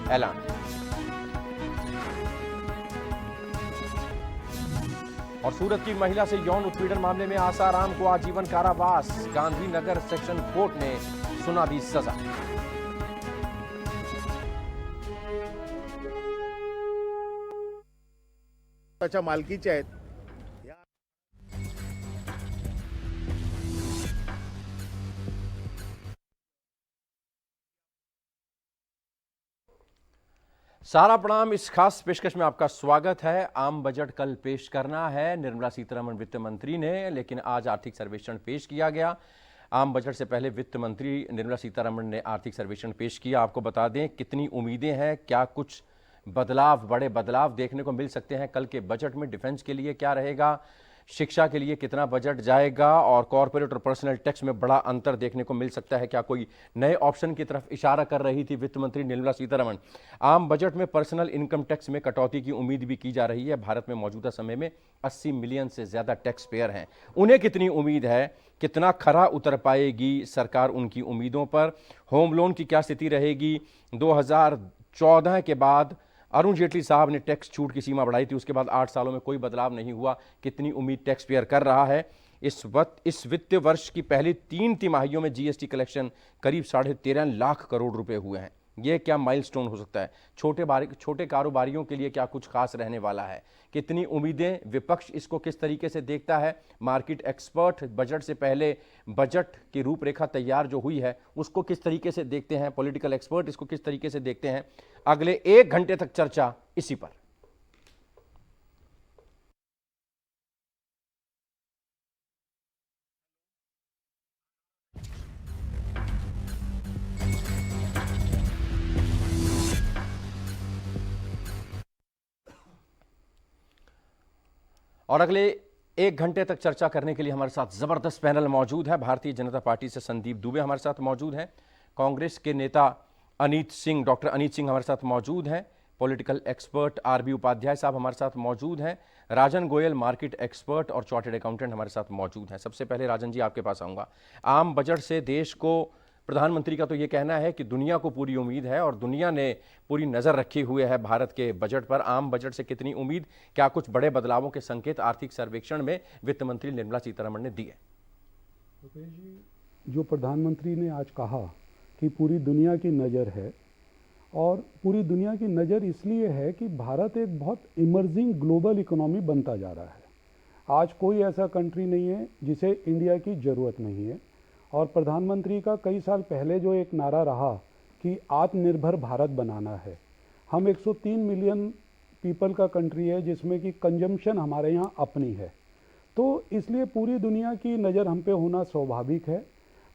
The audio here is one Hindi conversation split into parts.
ऐलान। और सूरत की महिला से यौन उत्पीड़न मामले में आसाराम को आजीवन कारावास, गांधीनगर सेक्शन कोर्ट ने सुना दी सजा। अच्छा मालकीचे आहेत। सारा प्रणाम, इस खास पेशकश में आपका स्वागत है। आम बजट कल पेश करना है निर्मला सीतारमण वित्त मंत्री ने, लेकिन आज आर्थिक सर्वेक्षण पेश किया गया। आम बजट से पहले वित्त मंत्री निर्मला सीतारमण ने आर्थिक सर्वेक्षण पेश किया। आपको बता दें कितनी उम्मीदें हैं, क्या कुछ बदलाव, बड़े बदलाव देखने को मिल सकते हैं कल के बजट में। डिफेंस के लिए क्या रहेगा, शिक्षा के लिए कितना बजट जाएगा, और कॉर्पोरेट और पर्सनल टैक्स में बड़ा अंतर देखने को मिल सकता है। क्या कोई नए ऑप्शन की तरफ इशारा कर रही थी वित्त मंत्री निर्मला सीतारमण। आम बजट में पर्सनल इनकम टैक्स में कटौती की उम्मीद भी की जा रही है। भारत में मौजूदा समय में 80 मिलियन से ज्यादा टैक्स पेयर हैं। उन्हें कितनी उम्मीद है, कितना खरा उतर पाएगी सरकार उनकी उम्मीदों पर। होम लोन की क्या स्थिति रहेगी। 2014 के बाद अरुण जेटली साहब ने टैक्स छूट की सीमा बढ़ाई थी, उसके बाद 8 सालों में कोई बदलाव नहीं हुआ। कितनी उम्मीद टैक्स पेयर कर रहा है। इस वित्त वर्ष की पहली 3 तिमाहियों में जीएसटी कलेक्शन करीब 13.5 लाख करोड़ रुपए हुए हैं। यह क्या माइलस्टोन हो सकता है। छोटे कारोबारियों के लिए क्या कुछ खास रहने वाला है। कितनी उम्मीदें, विपक्ष इसको किस तरीके से देखता है। मार्केट एक्सपर्ट बजट से पहले बजट की रूपरेखा तैयार जो हुई है उसको किस तरीके से देखते हैं। पॉलिटिकल एक्सपर्ट इसको किस तरीके से देखते हैं। अगले 1 घंटे तक चर्चा इसी पर। और अगले 1 घंटे तक चर्चा करने के लिए हमारे साथ जबरदस्त पैनल मौजूद है। भारतीय जनता पार्टी से संदीप दुबे हमारे साथ मौजूद हैं। कांग्रेस के नेता डॉक्टर अनीत सिंह हमारे साथ मौजूद हैं। पॉलिटिकल एक्सपर्ट आरबी उपाध्याय साहब हमारे साथ मौजूद हैं। राजन गोयल मार्केट एक्सपर्ट और चार्टर्ड अकाउंटेंट हमारे साथ मौजूद हैं। सबसे पहले राजन जी आपके पास आऊंगा। आम बजट से देश को, प्रधानमंत्री का तो ये कहना है कि दुनिया को पूरी उम्मीद है और दुनिया ने पूरी नज़र रखी हुए है भारत के बजट पर। आम बजट से कितनी उम्मीद, क्या कुछ बड़े बदलावों के संकेत आर्थिक सर्वेक्षण में वित्त मंत्री निर्मला सीतारमण ने दिए। जो प्रधानमंत्री ने आज कहा कि पूरी दुनिया की नज़र है, और पूरी दुनिया की नज़र इसलिए है कि भारत एक बहुत इमर्जिंग ग्लोबल इकोनॉमी बनता जा रहा है। आज कोई ऐसा कंट्री नहीं है जिसे इंडिया की ज़रूरत नहीं है। और प्रधानमंत्री का कई साल पहले जो एक नारा रहा कि आत्मनिर्भर भारत बनाना है। हम 103 मिलियन पीपल का कंट्री है जिसमें कि कंजम्पशन हमारे यहाँ अपनी है, तो इसलिए पूरी दुनिया की नज़र हम पे होना स्वाभाविक है।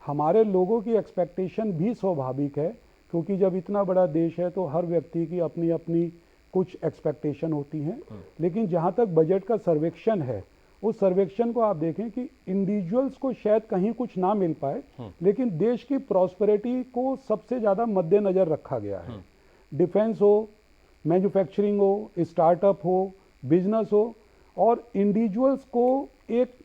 हमारे लोगों की एक्सपेक्टेशन भी स्वाभाविक है, क्योंकि जब इतना बड़ा देश है तो हर व्यक्ति की अपनी अपनी कुछ एक्सपेक्टेशन होती हैं। लेकिन जहाँ तक बजट का सर्वेक्षण है, उस सर्वेक्षण को आप देखें कि इंडिविजुअल्स को शायद कहीं कुछ ना मिल पाए, लेकिन देश की प्रॉस्पेरिटी को सबसे ज़्यादा मद्देनज़र रखा गया है। डिफेंस हो, मैन्युफैक्चरिंग हो, स्टार्टअप हो, बिजनेस हो, और इंडिविजुअल्स को एक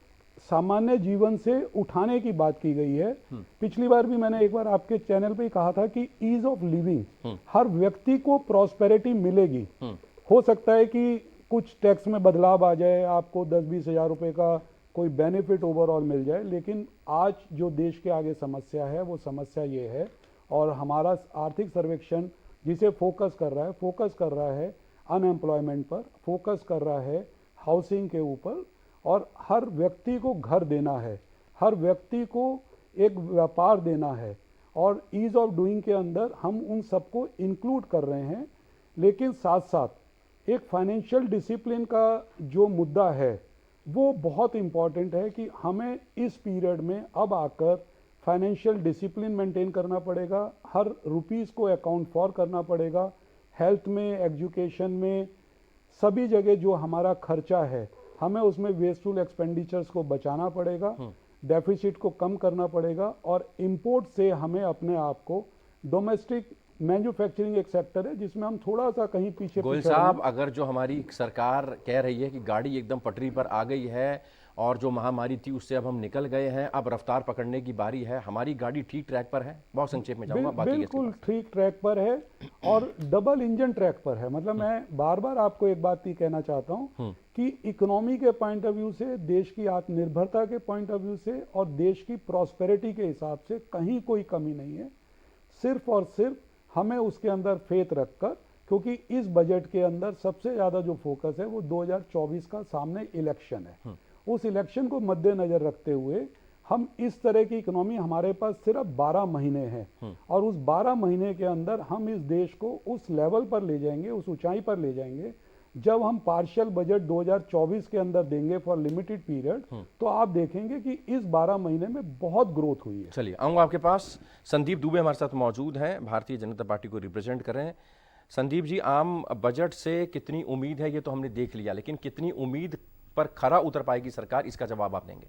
सामान्य जीवन से उठाने की बात की गई है। पिछली बार भी मैंने एक बार आपके चैनल पे ही कहा था कि ईज ऑफ लिविंग, हर व्यक्ति को प्रॉस्पेरिटी मिलेगी। हो सकता है कि कुछ टैक्स में बदलाव आ जाए, आपको 10-20 हज़ार रुपए का कोई बेनिफिट ओवरऑल मिल जाए, लेकिन आज जो देश के आगे समस्या है वो समस्या ये है। और हमारा आर्थिक सर्वेक्षण जिसे फोकस कर रहा है अनएम्प्लॉयमेंट पर, फोकस कर रहा है हाउसिंग के ऊपर, और हर व्यक्ति को घर देना है, हर व्यक्ति को एक व्यापार देना है, और ईज ऑफ डूइंग के अंदर हम उन सबको इंक्लूड कर रहे हैं। लेकिन साथ साथ एक फाइनेंशियल डिसिप्लिन का जो मुद्दा है वो बहुत इम्पॉर्टेंट है कि हमें इस पीरियड में अब आकर फाइनेंशियल डिसिप्लिन मेंटेन करना पड़ेगा, हर रुपीस को अकाउंट फॉर करना पड़ेगा। हेल्थ में, एजुकेशन में, सभी जगह जो हमारा खर्चा है हमें उसमें वेस्टफुल एक्सपेंडिचर्स को बचाना पड़ेगा, डेफिसिट को कम करना पड़ेगा, और इंपोर्ट से हमें अपने आप को, डोमेस्टिक मैन्युफैक्चरिंग एक सेक्टर है जिसमें हम थोड़ा सा कहीं पीछे गोयल साहब, अगर जो हमारी सरकार कह रही है कि गाड़ी एकदम पटरी पर आ गई है और जो महामारी थी उससे अब हम निकल गए हैं, अब रफ्तार पकड़ने की बारी है, हमारी गाड़ी ठीक ट्रैक पर है? बहुत संक्षेप में जाऊंगा, बाकी बिल्कुल ठीक ट्रैक पर है और डबल इंजन ट्रैक पर है। मतलब मैं बार बार आपको एक बात ही कहना चाहता हूं कि इकोनॉमी के पॉइंट ऑफ व्यू से, देश की आत्मनिर्भरता के पॉइंट ऑफ व्यू से और देश की प्रॉस्पेरिटी के हिसाब से कहीं कोई कमी नहीं है। सिर्फ और सिर्फ हमें उसके अंदर फेथ रखकर, क्योंकि इस बजट के अंदर सबसे ज्यादा जो फोकस है वो 2024 का सामने इलेक्शन है, उस इलेक्शन को मद्देनजर रखते हुए हम इस तरह की इकोनॉमी, हमारे पास सिर्फ 12 महीने हैं और उस 12 महीने के अंदर हम इस देश को उस लेवल पर ले जाएंगे, उस ऊंचाई पर ले जाएंगे। जब हम पार्शियल बजट 2024 के अंदर देंगे फॉर लिमिटेड पीरियड, तो आप देखेंगे कि इस 12 महीने में बहुत ग्रोथ हुई है। चलिए आऊँगा आपके पास। संदीप दुबे हमारे साथ मौजूद हैं, भारतीय जनता पार्टी को रिप्रेजेंट कर रहे हैं। संदीप जी, आम बजट से कितनी उम्मीद है ये तो हमने देख लिया, लेकिन कितनी उम्मीद पर खरा उतर पाएगी सरकार, इसका जवाब आप देंगे?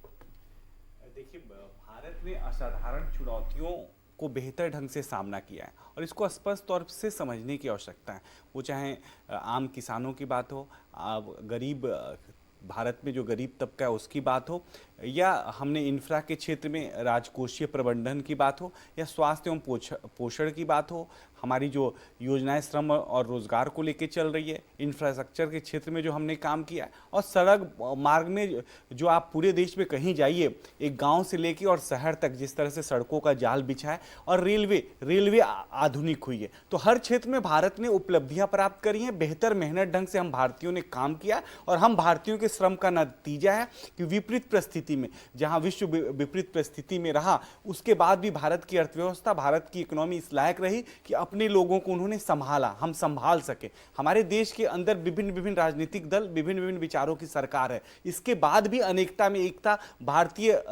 देखिए, भारत ने असाधारण चुनौतियों को बेहतर ढंग से सामना किया है और इसको स्पष्ट तौर से समझने की आवश्यकता है। वो चाहे आम किसानों की बात हो, गरीब भारत में जो गरीब तबका है उसकी बात हो, या हमने इंफ्रा के क्षेत्र में राजकोषीय प्रबंधन की बात हो, या स्वास्थ्य एवं पोषण की बात हो, हमारी जो योजनाएं श्रम और रोजगार को लेकर चल रही है, इंफ्रास्ट्रक्चर के क्षेत्र में जो हमने काम किया है, और सड़क मार्ग में जो आप पूरे देश में कहीं जाइए, एक गांव से लेकर और शहर तक जिस तरह से सड़कों का जाल बिछा है, और रेलवे आधुनिक हुई है। तो हर क्षेत्र में भारत ने उपलब्धियां प्राप्त करी हैं। बेहतर मेहनत ढंग से हम भारतीयों ने काम किया और हम भारतीयों के श्रम का नतीजा है कि विपरीत परिस्थिति में, जहां विश्व विपरीत परिस्थिति में रहा, उसके बाद भी भारत की अर्थव्यवस्था, भारत की इकोनॉमी इस लायक रही कि अपने लोगों को उन्होंने संभाला, हम संभाल सके। हमारे देश के अंदर विभिन्न राजनीतिक दल, विभिन्न विचारों की सरकार है, इसके बाद भी अनेकता में एकता भारतीय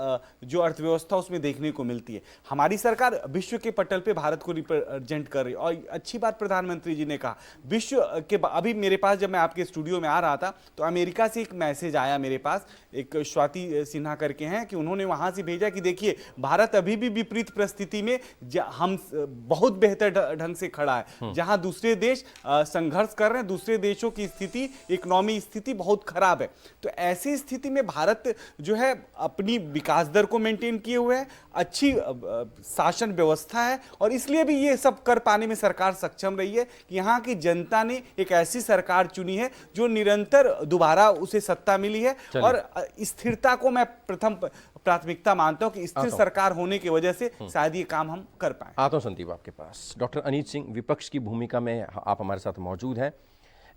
जो अर्थव्यवस्था उसमें देखने को मिलती है। हमारी सरकार विश्व के पटल पे भारत को रिप्रेजेंट कर रही है। और अच्छी बात प्रधानमंत्री जी ने कहा, विश्व के अभी मेरे पास जब मैं आपके स्टूडियो में आ रहा था तो अमेरिका से एक मैसेज आया मेरे पास, एक स्वाति सिन्हा करके हैं, कि उन्होंने वहां से भेजा कि देखिए भारत अभी भी विपरीत परिस्थिति में हम बहुत बेहतर ढंग से खड़ा है। जहां दूसरे देश संघर्ष कर रहे हैं, दूसरे देशों की स्थिति, इकोनॉमी स्थिति बहुत खराब है। तो ऐसी स्थिति में भारत जो है अपनी विकास दर को मेंटेन किए हुए है, अच्छी शासन व्यवस्था है, और इसलिए भी ये सब कर पाने में सरकार सक्षम रही है कि यहाँ की जनता ने एक ऐसी सरकार चुनी है जो निरंतर दोबारा उसे सत्ता मिली है। और स्थिरता को मैं प्रथम प्राथमिकता मानता हूं कि स्थिर सरकार होने की वजह से शायद ये काम हम कर पाए। आता हूं संदीप आपके पास। डॉक्टर अनीत सिंह, विपक्ष की भूमिका में आप हमारे साथ मौजूद हैं।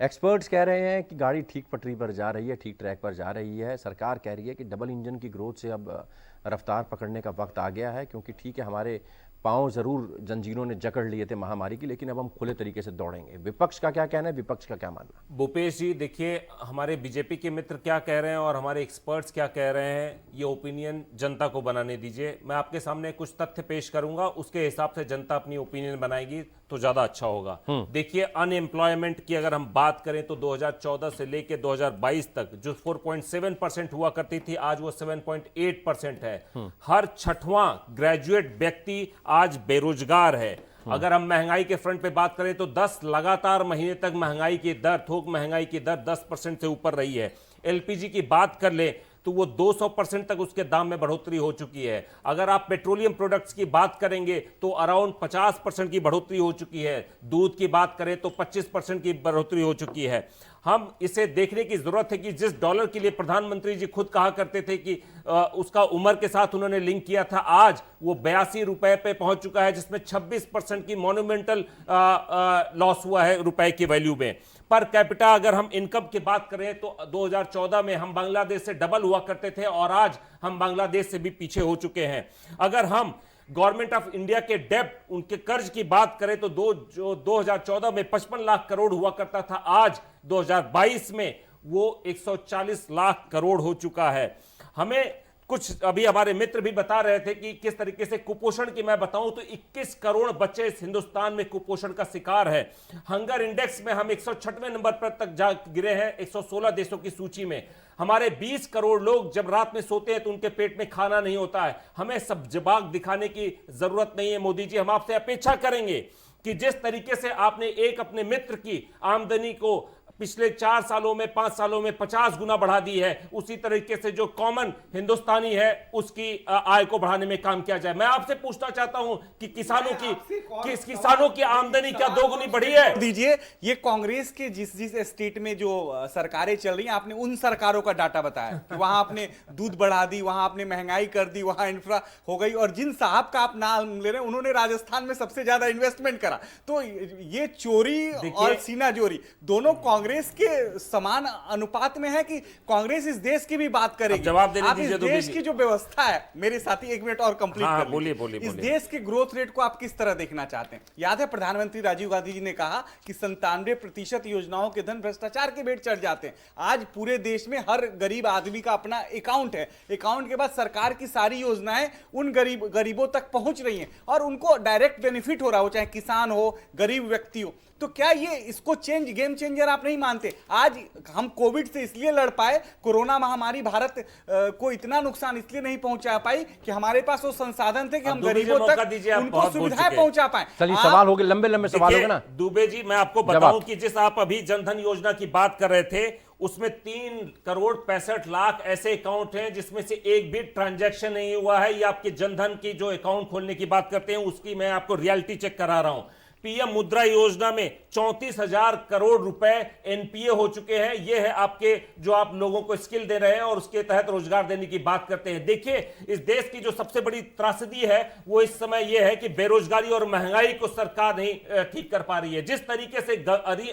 एक्सपर्ट्स कह रहे हैं कि गाड़ी ठीक पटरी पर जा रही है, ठीक ट्रैक पर जा रही है। सरकार कह रही है कि डबल इंजन की ग्रोथ से अब रफ्तार पकड़ने का वक्त आ गया है, क्योंकि ठीक है हमारे पांव जरूर जंजीरों ने जकड़ लिए थे महामारी की, लेकिन अब हम खुले तरीके से दौड़ेंगे। विपक्ष का क्या कहना है, विपक्ष का क्या मानना? भूपेश जी, देखिए हमारे बीजेपी के मित्र क्या कह रहे हैं और हमारे एक्सपर्ट्स क्या कह रहे हैं, ये ओपिनियन जनता को बनाने दीजिए। मैं आपके सामने कुछ तथ्य पेश करूंगा, उसके हिसाब से जनता अपनी ओपिनियन बनाएगी तो ज्यादा अच्छा होगा। देखिए, अनएम्प्लॉयमेंट की अगर हम बात करें तो 2014 से लेकर 2022 तक जो 4.7% हुआ करती थी, आज वो 7.8% है। हर छठवां ग्रेजुएट व्यक्ति आज बेरोजगार है। अगर हम महंगाई के फ्रंट पे बात करें तो 10 लगातार महीने तक महंगाई की दर, थोक महंगाई की दर 10% से ऊपर रही है। एलपीजी की बात कर ले तो वो 200% तक उसके दाम में बढ़ोतरी हो चुकी है। अगर आप पेट्रोलियम प्रोडक्ट्स की बात करेंगे तो अराउंड 50% की बढ़ोतरी हो चुकी है। दूध की बात करें तो 25% की बढ़ोतरी हो चुकी है। हम इसे देखने की जरूरत है कि जिस डॉलर के लिए प्रधानमंत्री जी खुद कहा करते थे कि उसका उम्र के साथ उन्होंने लिंक किया था, आज वो 82 रुपए पे पहुंच चुका है, जिसमें 26% की मॉन्यूमेंटल लॉस हुआ है रुपए की वैल्यू में। पर कैपिटा अगर हम इनकम की बात करें तो 2014 में हम बांग्लादेश से डबल हुआ करते थे और आज हम बांग्लादेश से भी पीछे हो चुके हैं। अगर हम गवर्नमेंट ऑफ इंडिया के डेब्ट, उनके कर्ज की बात करें तो 2014 में 55 लाख करोड़ हुआ करता था, आज 2022 में वो 140 लाख करोड़ हो चुका है। हमें कुछ अभी हमारे मित्र भी बता रहे थे कि किस तरीके से कुपोषण की मैं बताऊं तो 21 करोड़ बच्चे इस हिंदुस्तान में कुपोषण का शिकार है। हंगर इंडेक्स में हम 106वें नंबर पर तक जा गिरे हैं 116 देशों की सूची में। हमारे 20 करोड़ लोग जब रात में सोते हैं तो उनके पेट में खाना नहीं होता है। हमें सब जवाब दिखाने की जरूरत नहीं है। मोदी जी, हम आपसे अपेक्षा करेंगे कि जिस तरीके से आपने एक अपने मित्र की आमदनी को पिछले 4 सालों में 5 सालों में 50 गुना बढ़ा दी है, उसी तरीके से जो कॉमन हिंदुस्तानी है उसकी आय को बढ़ाने में काम किया जाए। मैं आपसे पूछना चाहता हूं कि किसानों की आमदनी क्या दोगुनी बढ़ी है? दीजिए, ये कांग्रेस के जिस जिस स्टेट में जो सरकारें चल रही हैं, आपने उन सरकारों का डाटा बताया कि वहां आपने दूध बढ़ा दी, वहां आपने महंगाई कर दी, वहां इंफ्रा हो गई, और जिन साहब का आप नाम ले रहे हैं उन्होंने राजस्थान में सबसे ज्यादा इन्वेस्टमेंट करा। तो ये चोरी और सीना जोरी दोनों कांग्रेस के समान अनुपात में है कि कांग्रेस इस देश की भी बात करेगी? जवाब देने आप इस दीजिए देश की जो व्यवस्था है, मेरे साथी 1 मिनट और कंप्लीट हाँ, कर बोलिए, लीजिए। बोलिए, इस बोलिए। देश के ग्रोथ रेट को आप किस तरह देखना चाहते हैं? याद है प्रधानमंत्री राजीव गांधी जी ने कहा कि 97% योजनाओं के धन भ्रष्टाचार के भेंट चढ़ जाते हैं। आज पूरे देश में हर गरीब आदमी का अपना अकाउंट है, अकाउंट के बाद सरकार की सारी योजनाएं उन गरीबों तक पहुंच रही हैं और उनको डायरेक्ट बेनिफिट हो रहा हो, चाहे किसान हो, गरीब व्यक्ति हो। तो क्या ये इसको गेम चेंजर आप नहीं मानते? आज हम कोविड से इसलिए लड़ पाए, कोरोना महामारी भारत को इतना नुकसान इसलिए नहीं पहुंचा पाई कि हमारे पास वो संसाधन थे कि हम गरीबों तक उनको सुविधाएं पहुंचा पाए। चलिए, सवाल हो गए, लंबे सवाल हो गए ना। दुबे जी, मैं आपको बताऊं कि जिस आप अभी जनधन योजना की बात कर रहे थे, उसमें 3,65,00,000 ऐसे अकाउंट हैं जिसमें से एक भी ट्रांजैक्शन नहीं हुआ है। ये आपके जनधन की जो अकाउंट खोलने की बात करते हैं उसकी मैं आपको रियलिटी चेक करा रहा हूं। पीएम मुद्रा योजना में 34,000 करोड़ रुपए एनपीए हो चुके हैं। यह है आपके जो आप लोगों को स्किल दे रहे हैं और उसके तहत रोजगार देने की बात करते हैं। देखिए, इस देश की जो सबसे बड़ी त्रासदी है वो इस समय यह है कि बेरोजगारी और महंगाई को सरकार नहीं ठीक कर पा रही है। जिस तरीके से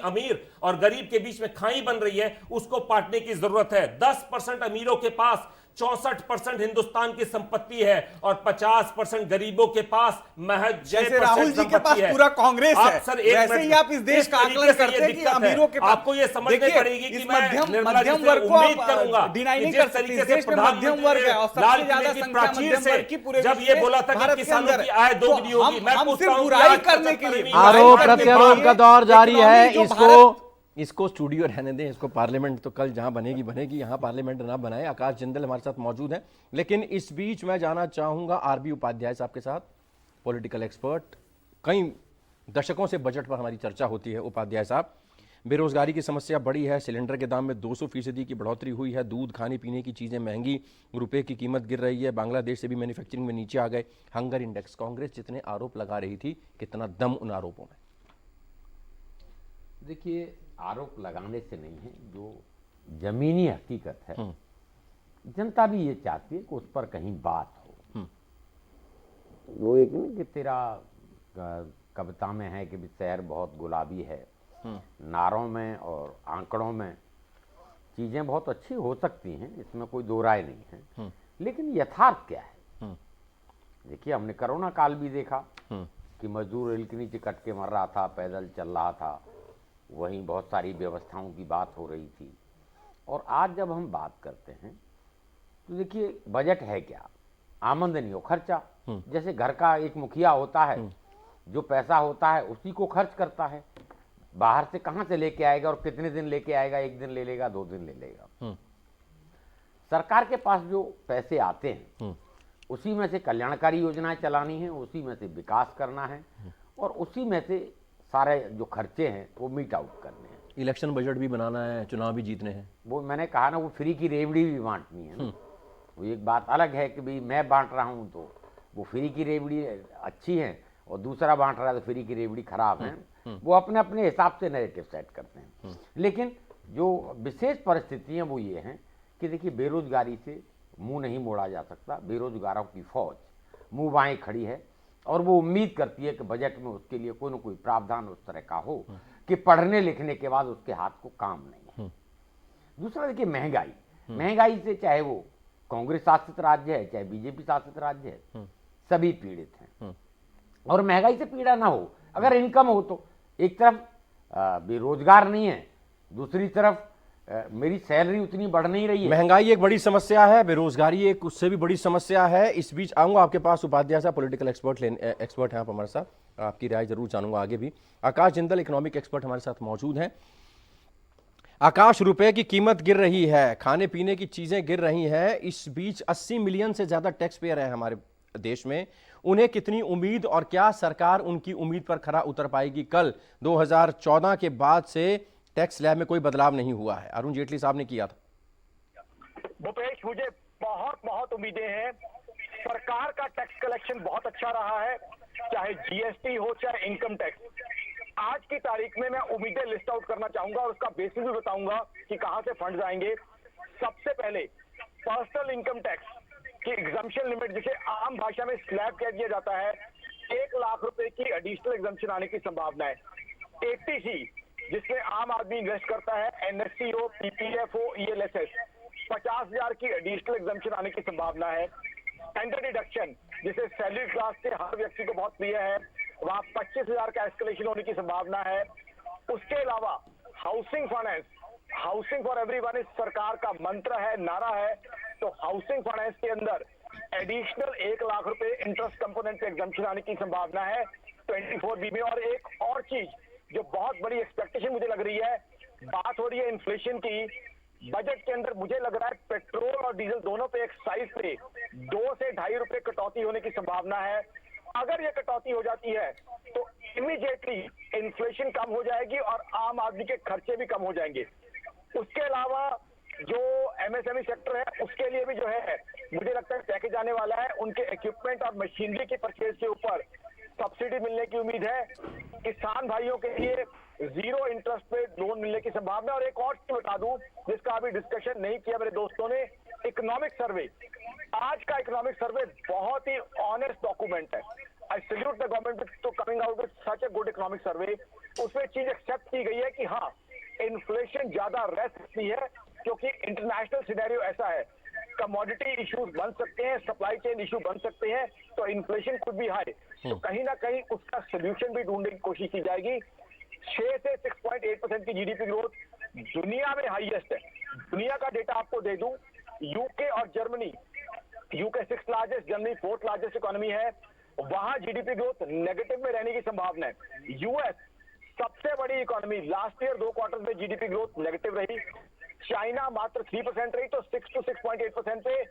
अमीर और गरीब के बीच में खाई बन रही है उसको पाटने की जरूरत है। 10% अमीरों के पास 64% हिंदुस्तान की संपत्ति है और 50% गरीबों के पास महज जैसे राहुल जी के पास पूरा कांग्रेस है, सर वैसे ही आप इस देश का आकलन करते हैं कि अमीरों के पास। आपको ये समझने पड़ेगी कि मैं मध्यम वर्ग को उम्मीद करूंगा डिनाई नहीं कर सकते। इस देश में मध्यम वर्ग है और सबसे ज्यादा संख्या मध्यम वर्ग की पूरे जब ये बोला था कि किसानों की आय दोगुनी होगी, मैं पूछता हूं बुराई करने के लिए आरोप प्रत्यारोप का दौर जारी है। इसको स्टूडियो रहने दें, इसको पार्लियामेंट तो कल जहां बनेगी, यहां पार्लियामेंट ना बनाए। आकाश जिंदल हमारे साथ मौजूद हैं, लेकिन इस बीच मैं जाना चाहूंगा आरबी उपाध्याय साहब के साथ, पॉलिटिकल एक्सपर्ट। कई दशकों से बजट पर हमारी चर्चा होती है। उपाध्याय साहब, बेरोजगारी की समस्या बड़ी है, सिलेंडर के दाम में 200% की बढ़ोतरी हुई है, दूध खाने पीने की चीज़ें महंगी, रुपए की कीमत गिर रही है, बांग्लादेश से भी मैन्युफैक्चरिंग में नीचे आ गए, हंगर इंडेक्स। कांग्रेस जितने आरोप लगा रही थी, कितना दम उन आरोपों में? देखिए, आरोप लगाने से नहीं है, जो जमीनी हकीकत है, जनता भी ये चाहती है कि उस पर कहीं बात हो। वो एक नहीं कि तेरा कविता में है कि शहर बहुत गुलाबी है, नारों में और आंकड़ों में चीजें बहुत अच्छी हो सकती हैं, इसमें कोई दो राय नहीं है, लेकिन यथार्थ क्या है? देखिए, हमने कोरोना काल भी देखा कि मजदूर रेल के नीचे कट के मर रहा था, पैदल चल रहा था, वहीं बहुत सारी व्यवस्थाओं की बात हो रही थी। और आज जब हम बात करते हैं तो देखिए, बजट है क्या? आमदनी और खर्चा। जैसे घर का एक मुखिया होता है, जो पैसा होता है उसी को खर्च करता है, बाहर से कहां से लेके आएगा और कितने दिन लेके आएगा? 1 दिन ले लेगा, 2 दिन ले लेगा। सरकार के पास जो पैसे आते हैं उसी में से कल्याणकारी योजनाएं चलानी है, उसी में से विकास करना है और उसी में से सारे जो खर्चे हैं वो मीट आउट करने हैं। इलेक्शन बजट भी बनाना है, चुनाव भी जीतने हैं। वो मैंने कहा ना, वो फ्री की रेवड़ी भी बांटनी है ना। वो एक बात अलग है कि भाई मैं बांट रहा हूँ तो वो फ्री की रेवड़ी अच्छी है और दूसरा बांट रहा है तो फ्री की रेवड़ी खराब है। वो अपने अपने हिसाब से नैरेटिव सेट करते हैं। लेकिन जो विशेष परिस्थितियाँ वो ये हैं कि देखिए, बेरोजगारी से मुंह नहीं मोड़ा जा सकता। बेरोजगारों की फौज मुंह बाएं खड़ी है और वो उम्मीद करती है कि बजट में उसके लिए कोई ना कोई प्रावधान उस तरह का हो कि पढ़ने लिखने के बाद उसके हाथ को काम नहीं है। दूसरा देखिए, महंगाई से चाहे वो कांग्रेस शासित राज्य है चाहे बीजेपी शासित राज्य है, सभी पीड़ित हैं। और महंगाई से पीड़ा ना हो, अगर इनकम हो तो एक तरफ बेरोजगार नहीं है, दूसरी तरफ मेरी सैलरी उतनी बढ़ नहीं रही है। महंगाई एक बड़ी समस्या है, बेरोजगारी एक उससे भी बड़ी समस्या है। इस बीच आऊंगा आपके पास, उपाध्याय साहब पॉलिटिकल एक्सपर्ट हैं आप हमारे साथ, आपकी राय जरूर जानूंगा आगे भी। आकाश जिंदल इकोनॉमिक एक्सपर्ट हमारे साथ मौजूद हैं। आकाश, रुपए की कीमत गिर रही है, खाने पीने की चीजें गिर रही हैं, इस बीच 80 मिलियन से ज्यादा टैक्स पेयर है हमारे देश में। उन्हें कितनी उम्मीद और क्या सरकार उनकी उम्मीद पर खरा उतर पाएगी? कल 2014 के बाद से टैक्स स्लैब में कोई बदलाव नहीं हुआ है, अरुण जेटली साहब ने किया था। भूपेश, मुझे बहुत बहुत उम्मीदें हैं। सरकार का टैक्स कलेक्शन बहुत अच्छा रहा है, चाहे जीएसटी हो चाहे इनकम टैक्स। आज की तारीख में मैं उम्मीदें लिस्ट आउट करना चाहूंगा और उसका बेसिस भी बताऊंगा कि कहां से फंड्स आएंगे। सबसे पहले पर्सनल इनकम टैक्स की एग्जम्पशन लिमिट, जिसे आम भाषा में स्लैब कह दिया जाता है, 1 लाख रुपए की एडिशनल एग्जम्पशन आने की संभावना है। एटीसी, जिसमें आम आदमी इन्वेस्ट करता है, एनएससी हो, पीपीएफ हो, ईएलएसएस, 50,000 की एडिशनल एग्जम्पशन आने की संभावना है। स्टैंडर्ड डिडक्शन, जिसे सैलरी क्लास के हर व्यक्ति को बहुत प्रिय है, वहां 25,000 का एस्केलेशन होने की संभावना है। उसके अलावा housing finance, housing for everyone इस सरकार का मंत्र है, नारा है। तो हाउसिंग फाइनेंस के अंदर एडिशनल 1 लाख रुपए इंटरेस्ट कंपोनेंट पे एग्जम्पशन आने की संभावना है 24B में। और एक और चीज जो बहुत बड़ी एक्सपेक्टेशन मुझे लग रही है, बात हो रही है इन्फ्लेशन की। बजट के अंदर मुझे लग रहा है पेट्रोल और डीजल दोनों पे एक्साइज पे 2 से 2.5 रुपए कटौती होने की संभावना है। अगर ये कटौती हो जाती है तो इमीडिएटली इन्फ्लेशन कम हो जाएगी और आम आदमी के खर्चे भी कम हो जाएंगे। उसके अलावा जो एमएसएमई सेक्टर है, उसके लिए भी जो है मुझे लगता है पैकेज आने वाला है। उनके इक्विपमेंट और मशीनरी की परचेज के ऊपर सब्सिडी मिलने की उम्मीद है। किसान भाइयों के लिए 0 इंटरेस्ट पे लोन मिलने की संभावना। और एक और चीज बता दूं जिसका अभी डिस्कशन नहीं किया मेरे दोस्तों ने, इकोनॉमिक सर्वे। आज का इकोनॉमिक सर्वे बहुत ही ऑनेस्ट डॉक्यूमेंट है। I salute the government to coming out with such a good economic survey. उसमें चीज एक्सेप्ट की गई है कि हाँ, इन्फ्लेशन ज्यादा रह सकती है क्योंकि इंटरनेशनल सिनेरियो ऐसा है, कमोडिटी इश्यूज बन सकते हैं, सप्लाई चेन इशू बन सकते हैं, तो इन्फ्लेशन कुड भी हाई। तो कहीं ना कहीं उसका सोल्यूशन भी ढूंढने की कोशिश की जाएगी। 6 से 6.8% की जीडीपी ग्रोथ दुनिया में हाईएस्ट है। दुनिया का डेटा आपको दे दूं, यूके और Germany, UK 6th largest, Germany 4th largest economy है, वहां जीडीपी ग्रोथ नेगेटिव में रहने की संभावना है। यूएस सबसे बड़ी इकोनॉमी, लास्ट ईयर 2 क्वार्टर में जीडीपी ग्रोथ नेगेटिव रही। चाइना मात्र 3% रही, तो 6 to 6.8% पे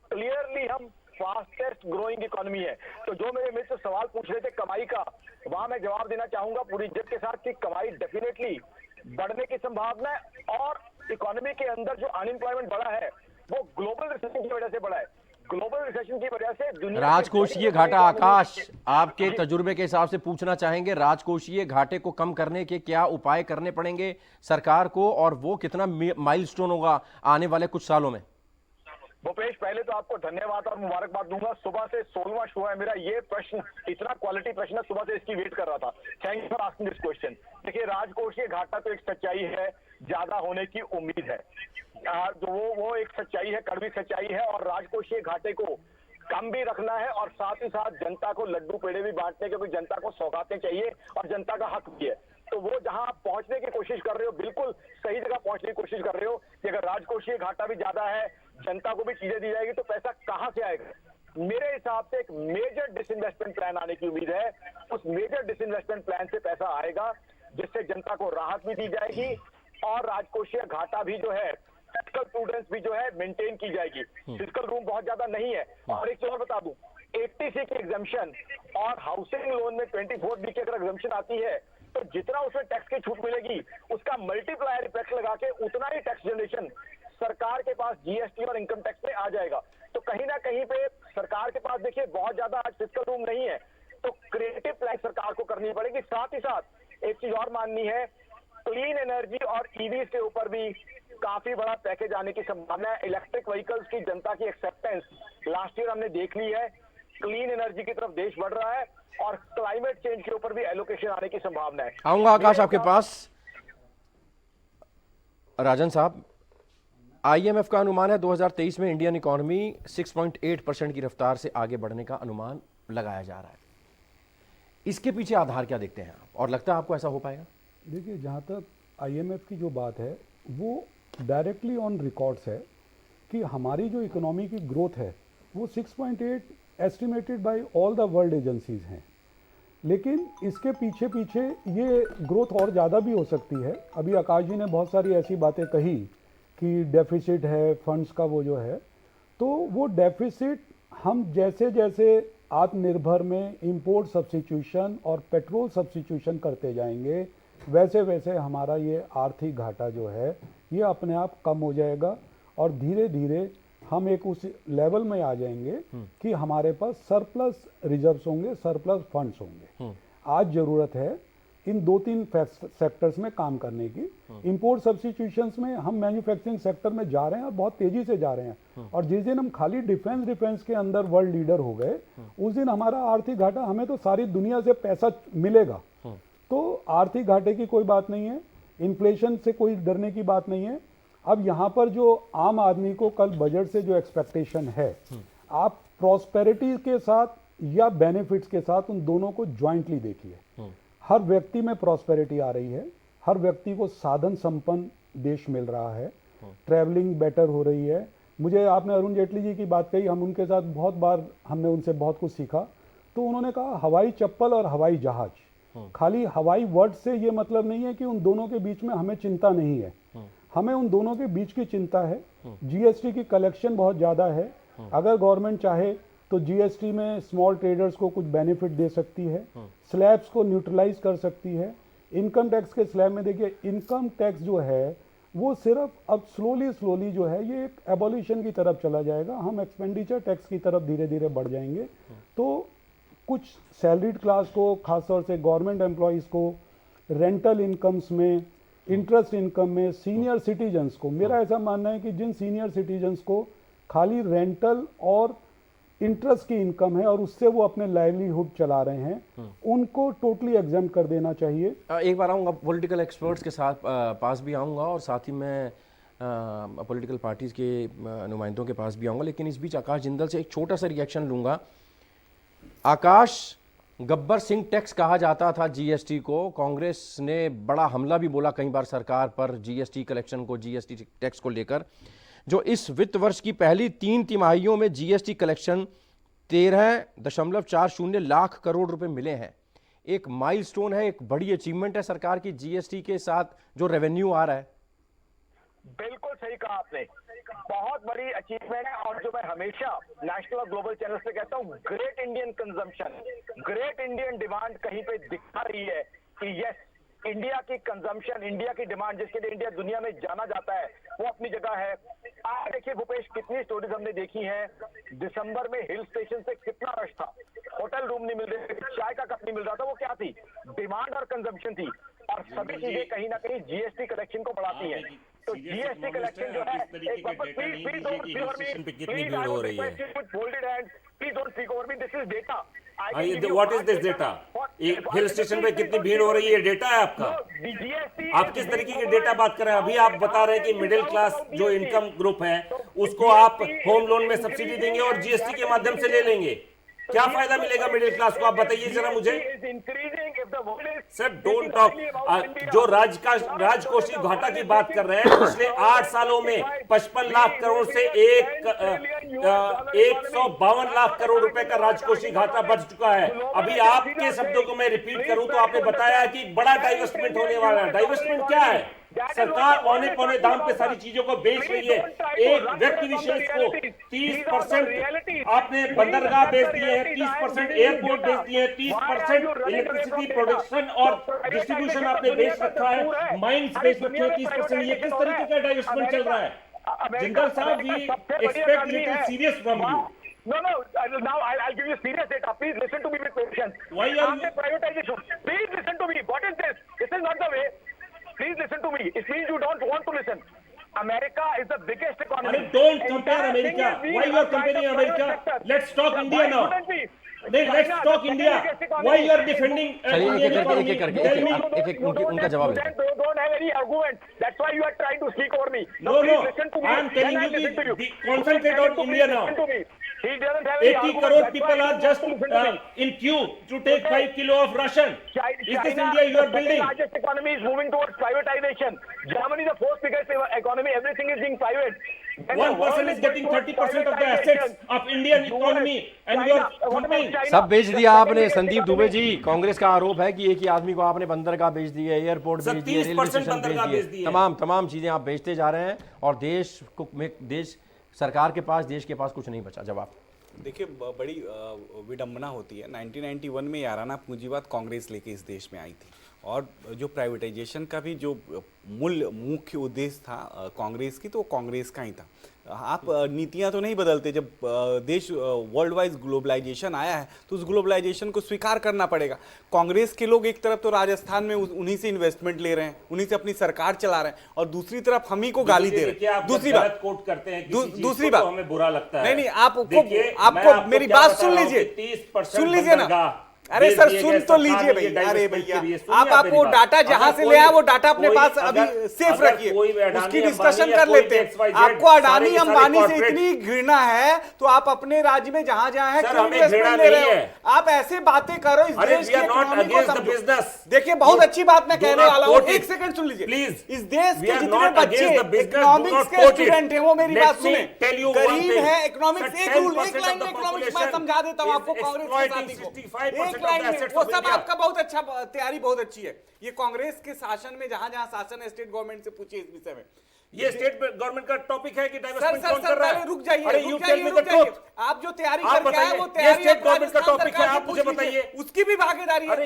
क्लियरली हम फास्टेस्ट ग्रोइंग इकोनॉमी है। तो जो मेरे मित्र सवाल पूछ रहे थे कमाई का, वहां मैं जवाब देना चाहूंगा पूरी इज्जत के साथ कि कमाई डेफिनेटली बढ़ने की संभावना है। और इकोनॉमी के अंदर जो अनएम्प्लॉयमेंट बढ़ा है वो ग्लोबल रिसेशन की वजह से बढ़ा है। ग्लोबल रिसेशन की वजह से दुनिया राजकोषीय घाटा, आकाश, आपके तजुर्बे के हिसाब से पूछना चाहेंगे, राजकोषीय घाटे को कम करने के क्या उपाय करने पड़ेंगे सरकार को, और वो कितना माइलस्टोन होगा आने वाले कुछ सालों में? भूपेश, पहले तो आपको धन्यवाद और मुबारकबाद दूंगा। सुबह से 16वां शो है मेरा, ये प्रश्न इतना क्वालिटी प्रश्न है, सुबह से इसकी वेट कर रहा था। Thank you for asking this question. देखिए, राजकोषीय घाटा तो एक सच्चाई है, ज्यादा होने की उम्मीद है। वो एक सच्चाई है, कड़वी सच्चाई है। और राजकोषीय घाटे को कम भी रखना है और साथ ही साथ जनता को लड्डू पेड़े भी बांटने, क्योंकि जनता को सौगातें चाहिए और जनता का हक भी है। तो वो जहां आप पहुंचने की कोशिश कर रहे हो, बिल्कुल सही जगह पहुंचने की कोशिश कर रहे हो कि अगर राजकोषीय घाटा भी ज्यादा है, जनता को भी चीजें दी जाएगी, तो पैसा कहां से आएगा? मेरे हिसाब से एक मेजर डिसइन्वेस्टमेंट प्लान आने की उम्मीद है। उस मेजर डिसइन्वेस्टमेंट प्लान से पैसा आएगा, जिससे जनता को राहत भी दी जाएगी और राजकोषीय घाटा भी जो है, फिस्कल प्रूडेंस भी जो है मेंटेन की जाएगी। फिस्कल रूम बहुत ज्यादा नहीं है। और एक चीज और बता दूं, 80C की एग्जम्पशन और हाउसिंग लोन में 24B की अगर एग्जम्पशन आती है, तो जितना उसमें टैक्स की छूट मिलेगी उसका मल्टीप्लायर इफेक्ट लगा के उतना ही टैक्स जनरेशन सरकार के पास जीएसटी और इनकम टैक्स में आ जाएगा। तो कहीं ना कहीं पे सरकार के पास देखिए बहुत ज्यादा आज फिस्कल रूम नहीं है, तो क्रिएटिव प्लान सरकार को करनी पड़ेगी। साथ ही साथ एक चीज और माननी है, क्लीन एनर्जी और ईवी के ऊपर भी काफी बड़ा पैकेज आने की संभावना है। इलेक्ट्रिक व्हीकल्स की जनता की एक्सेप्टेंस लास्ट ईयर हमने देख ली है। क्लीन एनर्जी की तरफ देश बढ़ रहा है और क्लाइमेट चेंज के ऊपर भी एलोकेशन आने की संभावना है। आऊंगा आकाश आपके पास। राजन साहब, आईएमएफ का अनुमान है 2023 में इंडियन इकोनॉमी 6.8% की रफ्तार से आगे बढ़ने का अनुमान लगाया जा रहा है। इसके पीछे आधार क्या देखते हैं आप, और लगता है आपको ऐसा हो पाएगा? देखिए, जहाँ तक आईएमएफ की जो बात है वो डायरेक्टली ऑन रिकॉर्ड्स है कि हमारी जो इकोनॉमी की ग्रोथ है वो 6.8 estimated by all the world agencies हैं। लेकिन इसके पीछे पीछे ये ग्रोथ और ज़्यादा भी हो सकती है। अभी आकाश जी ने बहुत सारी ऐसी बातें कही कि डेफिसिट है फंड्स का, वो जो है, तो वो डेफिसिट हम जैसे जैसे आत्मनिर्भर में इंपोर्ट सब्स्टिट्यूशन और पेट्रोल सब्स्टिट्यूशन करते जाएंगे, वैसे वैसे हमारा ये आर्थिक घाटा जो है ये अपने आप कम हो जाएगा और धीरे धीरे हम एक उस लेवल में आ जाएंगे कि हमारे पास सरप्लस रिजर्व्स होंगे, सरप्लस फंड्स होंगे। आज जरूरत है इन 2-3 सेक्टर्स में काम करने की। इंपोर्ट सब्स्टिट्यूशंस में हम मैन्युफैक्चरिंग सेक्टर में जा रहे हैं और बहुत तेजी से जा रहे हैं, और जिस दिन हम खाली डिफेंस के अंदर वर्ल्ड लीडर हो गए उस दिन हमारा आर्थिक घाटा, हमें तो सारी दुनिया से पैसा मिलेगा। तो आर्थिक घाटे की कोई बात नहीं है, इन्फ्लेशन से कोई डरने की बात नहीं है। अब यहाँ पर जो आम आदमी को कल बजट से जो एक्सपेक्टेशन है, आप प्रॉस्पेरिटी के साथ या बेनिफिट्स के साथ उन दोनों को ज्वाइंटली देखिए। हर व्यक्ति में प्रॉस्पेरिटी आ रही है, हर व्यक्ति को साधन संपन्न देश मिल रहा है, ट्रैवलिंग बेटर हो रही है। मुझे आपने अरुण जेटली जी की बात कही, हम उनके साथ बहुत बार हमने उनसे बहुत कुछ सीखा। तो उन्होंने कहा हवाई चप्पल और हवाई जहाज, खाली हवाई वर्ड से ये मतलब नहीं है कि उन दोनों के बीच में हमें चिंता नहीं है, हमें उन दोनों के बीच की चिंता है। जीएसटी की कलेक्शन बहुत ज़्यादा है, अगर गवर्नमेंट चाहे तो जीएसटी में स्मॉल ट्रेडर्स को कुछ बेनिफिट दे सकती है, स्लैब्स को न्यूट्रलाइज कर सकती है। इनकम टैक्स के स्लैब में देखिए, इनकम टैक्स जो है वो सिर्फ अब स्लोली जो है ये एक एबॉलिशन की तरफ चला जाएगा, हम एक्सपेंडिचर टैक्स की तरफ धीरे धीरे बढ़ जाएंगे। तो कुछ सैलरीड क्लास को, खासतौर से गवर्नमेंट एम्प्लॉयज़ को, रेंटल इनकम्स में, इंटरेस्ट इनकम में, सीनियर सिटीजन्स को, मेरा ऐसा मानना है कि जिन सीनियर सिटीजन्स को खाली रेंटल और इंटरेस्ट की इनकम है और उससे वो अपने लाइवलीहुड चला रहे हैं, उनको टोटली एग्जाम कर देना चाहिए। एक बार आऊँगा पॉलिटिकल एक्सपर्ट्स के साथ पास भी आऊँगा और साथ ही मैं पॉलिटिकल पार्टीज़ के नुमाइंदों के पास भी आऊँगा, लेकिन इस बीच आकाश जिंदल से एक छोटा सा रिएक्शन लूँगा। आकाश, गब्बर सिंह टैक्स कहा जाता था जीएसटी को, कांग्रेस ने बड़ा हमला भी बोला कई बार सरकार पर जीएसटी कलेक्शन को, जीएसटी टैक्स को लेकर। जो इस वित्त वर्ष की पहली 3 तिमाहियों में जीएसटी कलेक्शन 13.40 लाख करोड़ रुपए मिले हैं। एक माइलस्टोन है, एक बड़ी अचीवमेंट है सरकार की जीएसटी के साथ जो रेवेन्यू आ रहा है। बिल्कुल सही कहा आपने, बहुत बड़ी अचीवमेंट है। और जो मैं हमेशा नेशनल और ग्लोबल चैनल पे कहता हूँ, great Indian consumption, great Indian demand कहीं पे दिखा रही है कि यस, इंडिया की कंजम्पशन, इंडिया की डिमांड, जिसके लिए इंडिया दुनिया में जाना जाता है, वो अपनी जगह है। आज देखिए भूपेश, कितनी स्टोरीज हमने देखी हैं। दिसंबर में हिल स्टेशन से कितना रश था, होटल रूम नहीं मिल रहे थे, चाय का कप नहीं मिल रहा था। वो क्या थी? डिमांड और कंजम्पशन थी। और सभी चीजें कहीं ना कहीं जीएसटी कलेक्शन को बढ़ाती हैं। तो जीएसटी कलेक्शन जो है, एक बार please don't speak over me, please I would request you with folded hands, please don't speak over me, this is data. What is this data? Hill station पे कितनी भीड़ हो रही है, डेटा है आपका? आप किस तरीके के डेटा बात कर रहे हैं? अभी आप बता रहे हैं कि मिडिल क्लास जो इनकम ग्रुप है उसको आप होम लोन में सब्सिडी देंगे और जीएसटी के माध्यम से ले लेंगे। क्या फायदा मिलेगा मिडिल क्लास को, आप बताइए जरा मुझे। Sir don't talk. जो राजकोषीय घाटा की बात कर रहे हैं, पिछले 8 सालों में 55 लाख करोड़ से 152 लाख करोड़ रुपए का राजकोषीय घाटा बढ़ चुका है। अभी आपके शब्दों को मैं रिपीट करूं तो आपने बताया कि बड़ा डाइवर्समेंट होने वाला है। डाइवर्समेंट क्या है? सरकार औने पौने दाम पे सारी चीजों को बेच रही है। एक व्यक्ति विशेष को 30% आपने बंदरगाह बेच दिए हैं, 30% एयरपोर्ट बेच दिए हैं, 30% इलेक्ट्रिसिटी प्रोडक्शन और डिस्ट्रीब्यूशन आपने बेच रखा है, माइंस बेच रखे हैं 30%। ये किस तरीके का डाइवर्समेंट चल रहा है? जिंदल साहब, we expect little serious from you. No, now I'll give you serious data. Please listen to me with patience. Why are you... privatization? Please listen to me. What is this? This is not the way. Please listen to me. It means you don't want to listen. America is the biggest economy. Don't compare America. Why you are comparing America? Let's talk India now. Let's talk India. Why you are defending Indian economy? एक उनका जवाब है। Don't have any argument. That's why you are trying to speak over me. No. Listen to me. I am telling you the concentrate on India now. Listen to me. He doesn't have any 80 crore people are just in queue to take 5 kilo of ration. Is this India you are building? The largest economy is moving towards privatization. Germany, the fourth biggest economy, everything is being private. One person is getting 30% of the assets of Indian economy and you are thumping. सब बेच दिया आपने। संदीप दुबे जी, कांग्रेस का आरोप है कि एक ही आदमी को आपने बंदरगाह बेच दिए, एयरपोर्ट बेच दिए, रेलवे स्टेशन बेच दिए, तमाम चीजें आप बेचते जा रहे हैं और देश सरकार के पास, देश के पास कुछ नहीं बचा। जवाब देखिए, बड़ी विडंबना होती है। 1991 में याराना पूंजीवाद कांग्रेस लेके इस देश में आई थी और जो प्राइवेटाइजेशन का भी जो मूल मुख्य उद्देश्य था कांग्रेस की, तो वो कांग्रेस का ही था। आप नीतियां तो नहीं बदलते। जब देश वर्ल्ड वाइज ग्लोबलाइजेशन आया है तो उस ग्लोबलाइजेशन को स्वीकार करना पड़ेगा। कांग्रेस के लोग एक तरफ तो राजस्थान में उन्हीं से इन्वेस्टमेंट ले रहे हैं, उन्हीं से अपनी सरकार चला रहे हैं, और दूसरी तरफ हम ही को गाली दे रहे हैं। दूसरी बात कोट करते हैं दूसरी बात, हमें बुरा लगता है। नहीं, आपको मेरी बात सुन लीजिए, सुन लीजिए ना। अरे सर सुन तो लीजिए भैया। अरे भैया आप वो डाटा जहां से ले आए वो डाटा अपने पास अभी सेफ रखिए, उसकी डिस्कशन कर लेते हैं। आपको अडानी अंबानी से इतनी घृणा है तो आप अपने राज्य में जहां जहां है क्यों इन्वेस्टमेंट ले रहे हो? आप ऐसे बातें करो इस देश की इकोनॉमी को समझो। देखिए बहुत अच्छी बात मैं कहने वाला हूं, एक सेकंड सुन लीजिए प्लीज। इस देश के जितने बच्चे इकोनॉमिक्स के स्टूडेंट हैं वो मेरी बात सुने। गरीब है, इकोनॉमिक्स एक रूल एक लाइन में इकोनॉमिक्स मैं समझा देता हूं आपको कांग्रेस के साथी को। वो सब आपका बहुत अच्छा, तैयारी बहुत अच्छी है। ये कांग्रेस के शासन में जहां जहां शासन है, स्टेट गवर्नमेंट से पूछिए इस विषय में। ये स्टेट गवर्नमेंट का टॉपिक है कि डाइवर्समेंट कौन कर रहा है? रुक जाइए, आप जो तैयारी करके आए वो तैयारी स्टेट गवर्नमेंट का टॉपिक है, आप मुझे बताइए। उसकी भी भागीदारी है।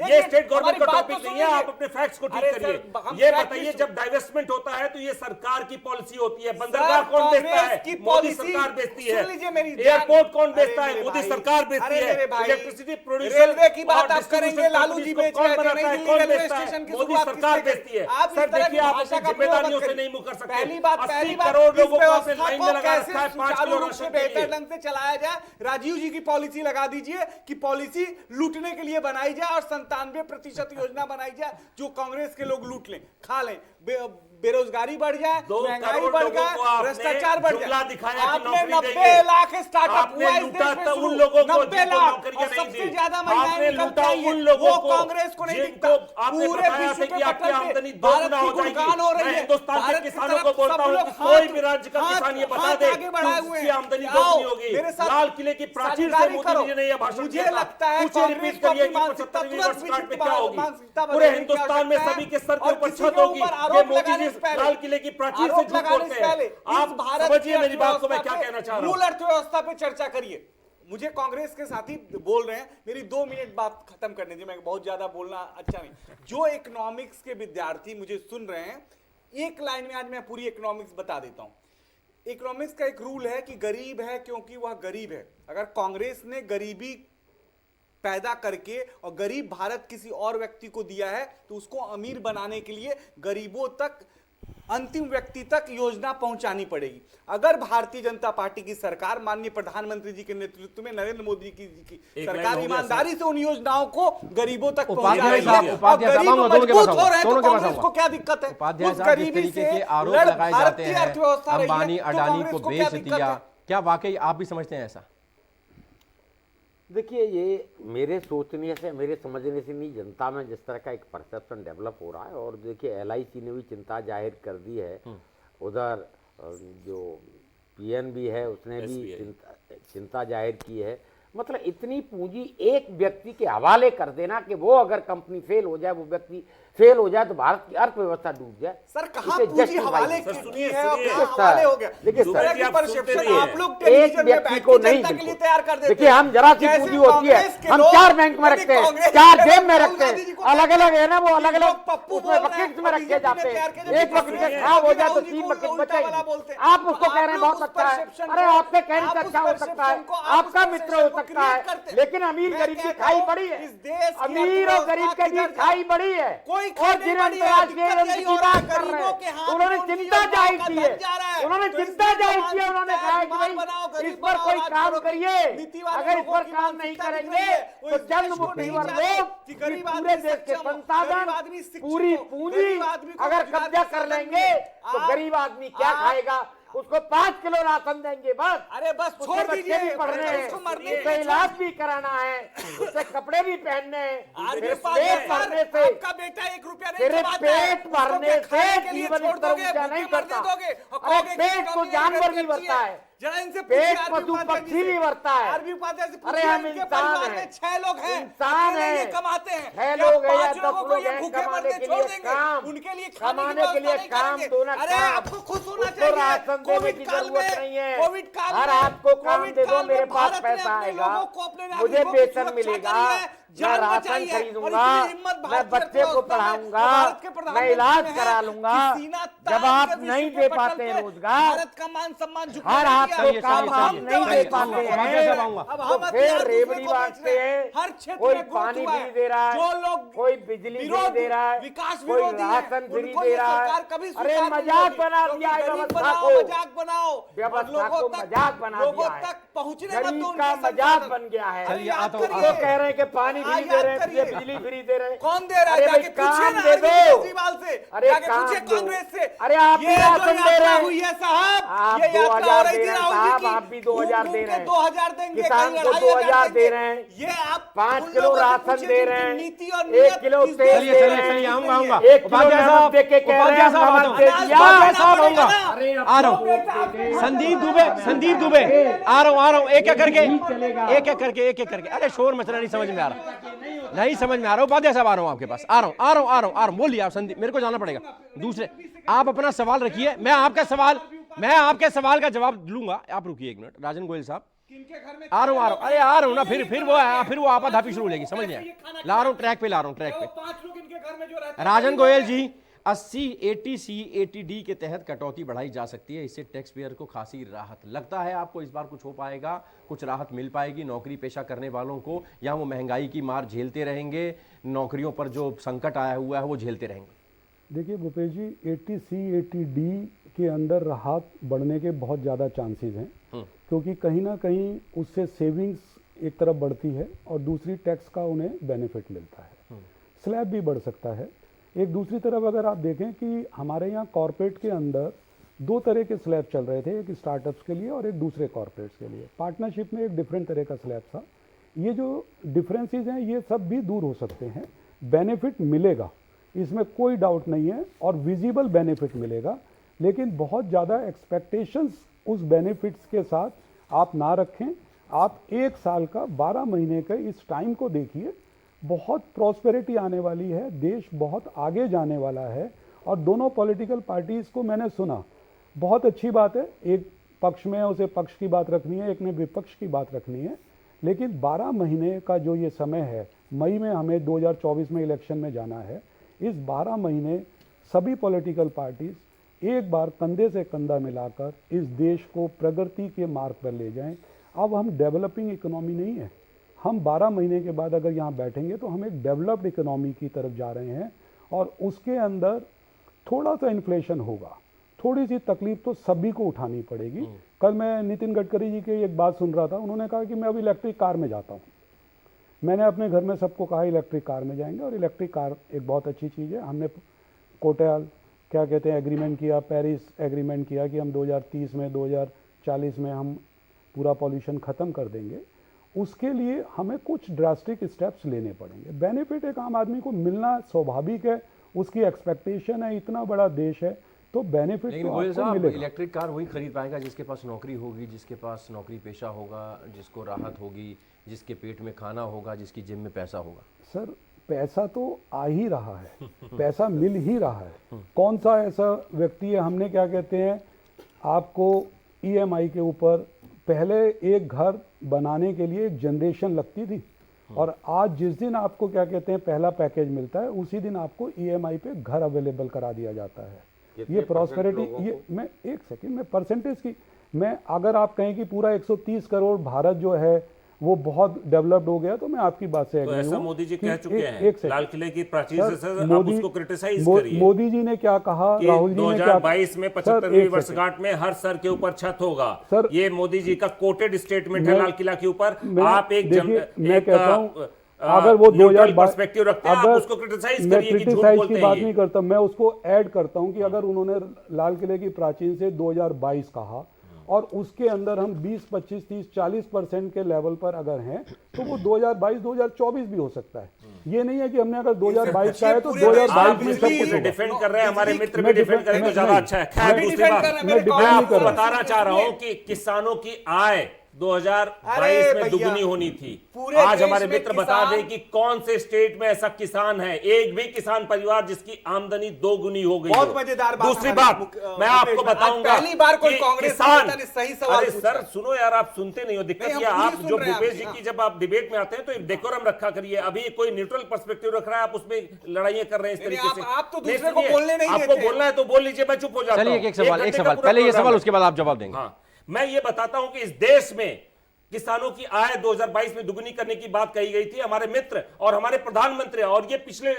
ये स्टेट गवर्नमेंट का टॉपिक नहीं है, आप अपने फैक्ट्स को ठीक करिए। ये बताइए जब डाइवर्समेंट होता है तो ये सरकार की पॉलिसी होती है। बंदरगाह कौन बेचता है? मोदी सरकार बेचती है। एयरपोर्ट कौन बेचता है? मोदी सरकार बेचती है। इलेक्ट्रिसिटी प्रोड्यूसर, रेलवे की बात आप करेंगे, लालू जी बेच रहे थे, कौन बेचता है? मोदी सरकार बेचती है। सर देखिए आप अपनी जिम्मेदारियों से नहीं मुकर सकते। पहली बात 80 करोड़ लोगों को आपने लाइन में लगा रखा है 5 किलो रूप से बेहतर ढंग से चलाया जाए। राजीव जी की पॉलिसी लगा दीजिए कि पॉलिसी लूटने के लिए बनाई जाए और 97% योजना बनाई जाए जो कांग्रेस के लोग लूट लें, खा लें, बेरोजगारी बढ़ जाए, महंगाई बढ़ जाए, भ्रष्टाचार बढ़ जाए। आपने 90 लाख स्टार्टअप हुआ इस देश में शुरू, 90 लाख, और सबसे ज्यादा महिलाएं निकलती हैं वो कांग्रेस को नहीं दिखता। पूरे विश्व पे आमदनी दोगुना हो जाएगी। हिंदुस्तान के किसानों को बोलता हूं कि कोई भी राज्य का किसान ये बता दे कि उसकी आमदनी दोगुनी होगी। लाल किले की प्राचीर से मोदी जी ने यह भाषण दिया। मुझे लगता है मुझे रिपीट करिए कि 75वीं वर्षगांठ पे क्या होगी। पूरे हिंदुस्तान में सभी के सर के ऊपर छत होगी। ये मोदी जी लाल किले की प्राचीर से झूठ बोलते हैं। आप समझिए मेरी बात को मैं क्या कहना चाह रहा हूं। मूल अर्थव्यवस्था पे चर्चा करिए। मुझे कांग्रेस के साथी बोल रहे हैं, मेरी 2 मिनट बात खत्म करने दीजिए, मैं बहुत ज्यादा बोलना अच्छा नहीं। जो इकोनॉमिक्स के विद्यार्थी मुझे सुन रहे हैं, एक लाइन में आज मैं पूरी इकोनॉमिक्स बता देता हूं। इकोनॉमिक्स का एक रूल है कि गरीब है क्योंकि वह गरीब है। अगर कांग्रेस ने गरीबी पैदा करके और गरीब भारत किसी और व्यक्ति को दिया है तो उसको अमीर बनाने के लिए गरीबों तक, अंतिम व्यक्ति तक योजना पहुंचानी पड़ेगी। अगर भारतीय जनता पार्टी की सरकार, माननीय प्रधानमंत्री जी के नेतृत्व में नरेंद्र मोदी की सरकार ईमानदारी से उन योजनाओं को गरीबों तक पहुंचा रही है और गरीब मजबूत हो रहे हैं तो कांग्रेस को क्या दिक्कत है? उस गरीबी से भारतीय अर्थव्यवस्था रही है, अंबानी अडानी को तो क्या बेच दिक्कत दिया। है? क्या वाकई आप भी समझते हैं ऐसा? देखिए ये मेरे सोचने से, मेरे समझने से नहीं, जनता में जिस तरह का एक परसेप्शन डेवलप हो रहा है। और देखिए LIC ने भी चिंता जाहिर कर दी है, उधर जो PNB है उसने भी चिंता जाहिर की है। मतलब इतनी पूंजी एक व्यक्ति के हवाले कर देना कि वो अगर कंपनी फेल हो जाए, वो व्यक्ति फेल हो जाए तो भारत की अर्थव्यवस्था डूब जाए। सर कहां पूंजी हवाले की है और कहां सर, हवाले हो गया? देखिए इस सर, तरह की परसेप्शन आप लोग एक टेलीविजन में व्यक्ति बैठ को के नहीं, जनता के लिए तैयार कर देते हैं। देखिए हम जरा सी पूंजी होती है, हम 4 बैंक में रखते हैं, 4 जेब में रखते हैं, अलग अलग है ना, वो अलग अलग उसमें बकेट में रखे जाते हैं। एक बकेट खराब हो जाए तो 3 बकेट बचेगी। आप उसको कह रहे हैं बहुत अच्छा है। अरे आपके कहने से अच्छा हो सकता है, आपका मित्र हो सकता है, लेकिन अमीर गरीब की खाई बड़ी है। अमीर और गरीब के बीच खाई बड़ी है। और जिन्हें अंतर्राष्ट्रीय की बात कर रहे हैं उन्होंने चिंता जाहिर की है, उन्होंने चिंता जाहिर की है। उन्होंने कहा कि भाई इस पर कोई काम करिए, अगर इस पर काम नहीं करेंगे तो जन्म मुक्ति लोग पूरे देश के संसाधन, पूरी पूंजी अगर कब्जा कर लेंगे तो गरीब आदमी क्या खाएगा? उसको 5 किलो राशन देंगे बस। अरे बस छोड़ दीजिए, पढ़ने हैं, उसका इलाज भी कराना है, उससे कपड़े भी पहनने हैं, पेट भरने से, आपका बेटा 1 रुपया नहीं सिर्फ कमाता है, पेट भरने उसको से खाने के लिए जीवन छोड़ स्तर दोगे, ऊंचा नहीं भूखे मरने करता। दोगे और और कहोगे कि पेट को इकोनॉमी जानवर अगर भी अच्छी भरता है, जरा इनसे पेट पूछिए पशु पक्षी भी भरता है। आरबी उपाध्याय से अरे पूछिए, हम इनके इंसान परिवार हैं। में 6 लोग हैं, इंसान अकेले ये हैं। कमाते हैं। 6 क्या लोग हैं या 5 10 लोगों को लोग ये हैं भूखे कमाने मरते के छोड़ लिए देंगे? काम, उनके लिए कमाने के लिए काम दोनों अरे काम। आपको खुश होना उसको चाहिए। राशन देने कोविड की काल जरूरत में, नहीं है। कोविड काल हर में, आपको काम कोविड दे दो, काल में मेरे पास भारत ने पैसा अपने आएगा, लोगों को, अपने मुझे नागरिकों की वेतन सुरक्षा मिलेगा, करी है, मैं जान राशन बचाई है, और खरीदूंगा, इतनी हिम्मत मैं भारतीय बच्चे को अर्थव्यवस्था में, पढ़ाऊंगा, भारत के मैं प्रधानमंत्री इलाज में है करा कि लूंगा। सीना जब तान आप के विश्व नहीं के दे पटल पाते पे हैं रोजगार, भारत का मान सम्मान झुका हर दिया। आपको चलिए, काम चलिए, आप चलिए, नहीं चलिए, दे पाते चलिए, हैं, साहब आऊंगा। अब तो हम फिर हथियार रेवड़ी दूसरों को बेच बांटते रहे हैं, हर क्षेत्र कोई में ग्रोथ पानी हुआ फ्री है। दे रहा है, जो लोग कोई बिजली फ्री विरोध, दे रहा है, विकास कोई विरोधी हैं, राशन फ्री उनको दे ये रहा सरकार है। कभी अरे स्वीकार नहीं मजाक होगी, बना क्योंकि दिया है गरीब व्यवस्था बनाओ, को, मजाक बनाओ, व्यवस्था लोगों को तक- मजाक बना लोगों दिया है। तक पहुंचने मत दो गरीब उनके का मजाक संसाधन। बन गया है। अरे चलिए, याद आता हूं, करिए। वो कह रहे हैं कि पानी फ्री दे रहे हैं, करिए। बिजली फ्री दे रहे हैं। कौन दे रहा है? अरे भाई जाके पूछिए काम ना दे अरविंद दो। केजरीवाल से, अरे जाके काम पूछिए दो। कांग्रेस से। अरे आप ये भी जो राशन दे यात्रा रहे हैं। हुई है साहब, आप ये यात्रा 2000 हो रही दे थी रहे हैं राहुल जी साहब, की। आप भी 2000 घूम दे घूम रहे के हैं। 2000 देंगे, किसान कहीं को 2500 2000 दे रहे हैं। ये आप 5 उन किलो लोगों से राशन पूछिए दे जिनकी रहे हैं, नीति और 1 नियत किलो इस तेल देश चलिए, दे चलिए, रहे हैं। चलिए, आऊंगा, आऊंगा। 1 किलो उपाध्याय नमक साहब, दे के कह रहे हैं उपाध्याय साहब, नमक आता दे हूं। दिया। उपाध्याय साहब, आऊंगा। आ रहा हूं। संदीप दुबे, संदीप दुबे, आ रहा हूं, एक एक करके, एक एक करके। अरे शोर मचना नहीं समझ में आ रहा, नहीं समझ में आ रहा। उपाध्याय साहब, आ रहा हूं आपके पास, आ रहा हूं। बोलिए आप संदीप, मेरे को जाना पड़ेगा। दूसरे, आप अपना सवाल रखिए, मैं आपके सवाल का जवाब लूंगा। आप रुकिए 1 मिनट, राजन गोयल साहब, आ रहा हूं। अरे आ रहा हूं ना, फिर वो आपाधापी शुरू हो जाएगी, समझ नहीं आया। ला रहा हूं, ट्रैक पे ला रहा हूं, ट्रैक पे। 5 लोग इनके घर में जो रहते हैं, राजन गोयल जी, 80 ATC ATD के तहत कटौती बढ़ाई जा सकती है, इससे टैक्स पेयर को खासी राहत। लगता है आपको इस बार कुछ हो पाएगा, कुछ राहत मिल पाएगी नौकरी पेशा करने वालों को, या वो महंगाई की मार झेलते रहेंगे, नौकरियों पर जो संकट आया हुआ है वो झेलते रहेंगे? देखिए भूपेश जी, 80C 80D के अंदर राहत बढ़ने के बहुत ज़्यादा चांसेस हैं, क्योंकि कहीं ना कहीं उससे सेविंग्स एक तरफ बढ़ती है और दूसरी टैक्स का उन्हें बेनिफिट मिलता है। स्लैब भी बढ़ सकता है। एक दूसरी तरफ अगर आप देखें कि हमारे यहाँ कॉरपोरेट के अंदर 2 तरह के स्लैब चल रहे थे, एक स्टार्टअप्स के लिए और एक दूसरे कॉरपोरेट्स के लिए। पार्टनरशिप में एक डिफरेंट तरह का स्लैब था। ये जो डिफरेंसेस हैं ये सब भी दूर हो सकते हैं। बेनिफिट मिलेगा, इसमें कोई डाउट नहीं है, और विजिबल बेनिफिट मिलेगा, लेकिन बहुत ज़्यादा एक्सपेक्टेशंस उस बेनिफिट्स के साथ आप ना रखें। आप 1 साल का 12 महीने का इस टाइम को देखिए, बहुत प्रॉस्पेरिटी आने वाली है, देश बहुत आगे जाने वाला है। और दोनों पॉलिटिकल पार्टीज़ को मैंने सुना, बहुत अच्छी बात है, एक पक्ष में उसे पक्ष की बात रखनी है, एक ने विपक्ष की बात रखनी है, लेकिन 12 महीने का जो ये समय है, मई में हमें 2024 में इलेक्शन में जाना है, इस 12 महीने सभी पॉलिटिकल पार्टीज एक बार कंधे से कंधा मिलाकर इस देश को प्रगति के मार्ग पर ले जाएं। अब हम डेवलपिंग इकोनॉमी नहीं है, हम 12 महीने के बाद अगर यहाँ बैठेंगे तो हम एक डेवलप्ड इकोनॉमी की तरफ जा रहे हैं, और उसके अंदर थोड़ा सा इन्फ्लेशन होगा, थोड़ी सी तकलीफ तो सभी को उठानी पड़ेगी। कल मैं नितिन गडकरी जी की एक बात सुन रहा था, उन्होंने कहा कि मैं अब इलेक्ट्रिक कार में जाता हूँ। मैंने अपने घर में सबको कहा इलेक्ट्रिक कार में जाएंगे, और इलेक्ट्रिक कार एक बहुत अच्छी चीज़ है। हमने कोटयाल क्या कहते हैं एग्रीमेंट किया, पेरिस एग्रीमेंट किया कि हम 2030 में 2040 में हम पूरा पॉल्यूशन ख़त्म कर देंगे। उसके लिए हमें कुछ ड्रास्टिक स्टेप्स लेने पड़ेंगे। बेनिफिट एक आम आदमी को मिलना स्वाभाविक है, उसकी एक्सपेक्टेशन है, इतना बड़ा देश है तो बेनिफिट लेकिन तो गोयल आपको साहब, मिलेगा। इलेक्ट्रिक कार वही खरीद पाएगा जिसके पास नौकरी होगी, जिसके पास नौकरी पेशा होगा, जिसको राहत होगी, जिसके पेट में खाना होगा, जिसकी जेब में पैसा होगा। सर पैसा तो आ ही रहा है, पैसा मिल ही रहा है। कौन सा ऐसा व्यक्ति है, हमने क्या कहते हैं आपको EMI के ऊपर, पहले एक घर बनाने के लिए एक जनरेशन लगती थी, और आज जिस दिन आपको क्या कहते हैं पहला पैकेज मिलता है, उसी दिन आपको EMI पे घर अवेलेबल करा दिया जाता है। ये प्रॉस्पेरिटी, ये मैं एक सेकंड में परसेंटेज की, मैं अगर आप कहें कि पूरा 130 करोड़ भारत जो है वो बहुत डेवलप्ड हो गया, तो मैं आपकी बात से तो एग्री ऐसा हूं मोदी जी कि कह चुके एक हैं सेकंड। लाल किले की प्राचीर से, सर आप मोदी- उसको क्रिटिसाइज करिए। मोदी जी ने क्या कहा, कि राहुल जी ने क्या 2022 में सर, 75वीं एक वर्षगांठ में हर सर के ऊपर छत होगा। सर, ये मोदी जी का कोटेड स्टेटमेंट है मैं- लाल किला के ऊपर। मैं- आप एक देखिए, मैं कहता हूं अगर अगर वो 2022 पर्सपेक्टिव रखते हैं, आप उसको क्रिटिसाइज मैं करिए कि झूठ क्रिटिसाइज बोलते की हैं बात ये। नहीं करता, मैं उसको ऐड करता हूं कि अगर उन्होंने लाल किले की प्राचीन से 2022 कहा और उसके अंदर हम 20, 25, 30, 40% के लेवल पर अगर हैं तो वो 2022, 2024 भी हो सकता है। ये नहीं है कि हमने अगर 2022 का है तो 2022 में सब कुछ होगा। डिफेंड कर रहे हैं, हमारे मित्र भी मैं डिफेंड करें तो ज्यादा अच्छा है। खैर, दूसरी बात मैं आपको बताना चाह रहा हूं कि किसानों की आय 2022 में दुगनी होनी थी। आज हमारे मित्र बता दें कि कौन से स्टेट में ऐसा किसान है, एक भी किसान परिवार जिसकी आमदनी दोगुनी हो गई। बहुत मजेदार बात। दूसरी बात मैं आपको बताऊंगा, पहली बार कोई कांग्रेस किसान, ने सही सवाल अरे सर सुनो यार, आप सुनते नहीं हो। दिक्कत ये आप जो भूपेश जी की जब आप डिबेट में आते हैं तो एक डेकोरम रखा करिए। अभी कोई न्यूट्रल पर्सपेक्टिव रख रहा है, आप उसमें लड़ाइयां कर रहे हैं इस तरीके से। आप तो दूसरे को बोलने नहीं देते। आपको बोलना है तो बोल लीजिए, मैं चुप हो जाता हूं। चलिए एक सवाल पहले ये सवाल, उसके बाद आप जवाब देंगे। हाँ, मैं ये बताता हूं कि इस देश में किसानों की आय 2022 में दुगनी करने की बात कही गई थी। हमारे मित्र और हमारे प्रधानमंत्री, और ये पिछले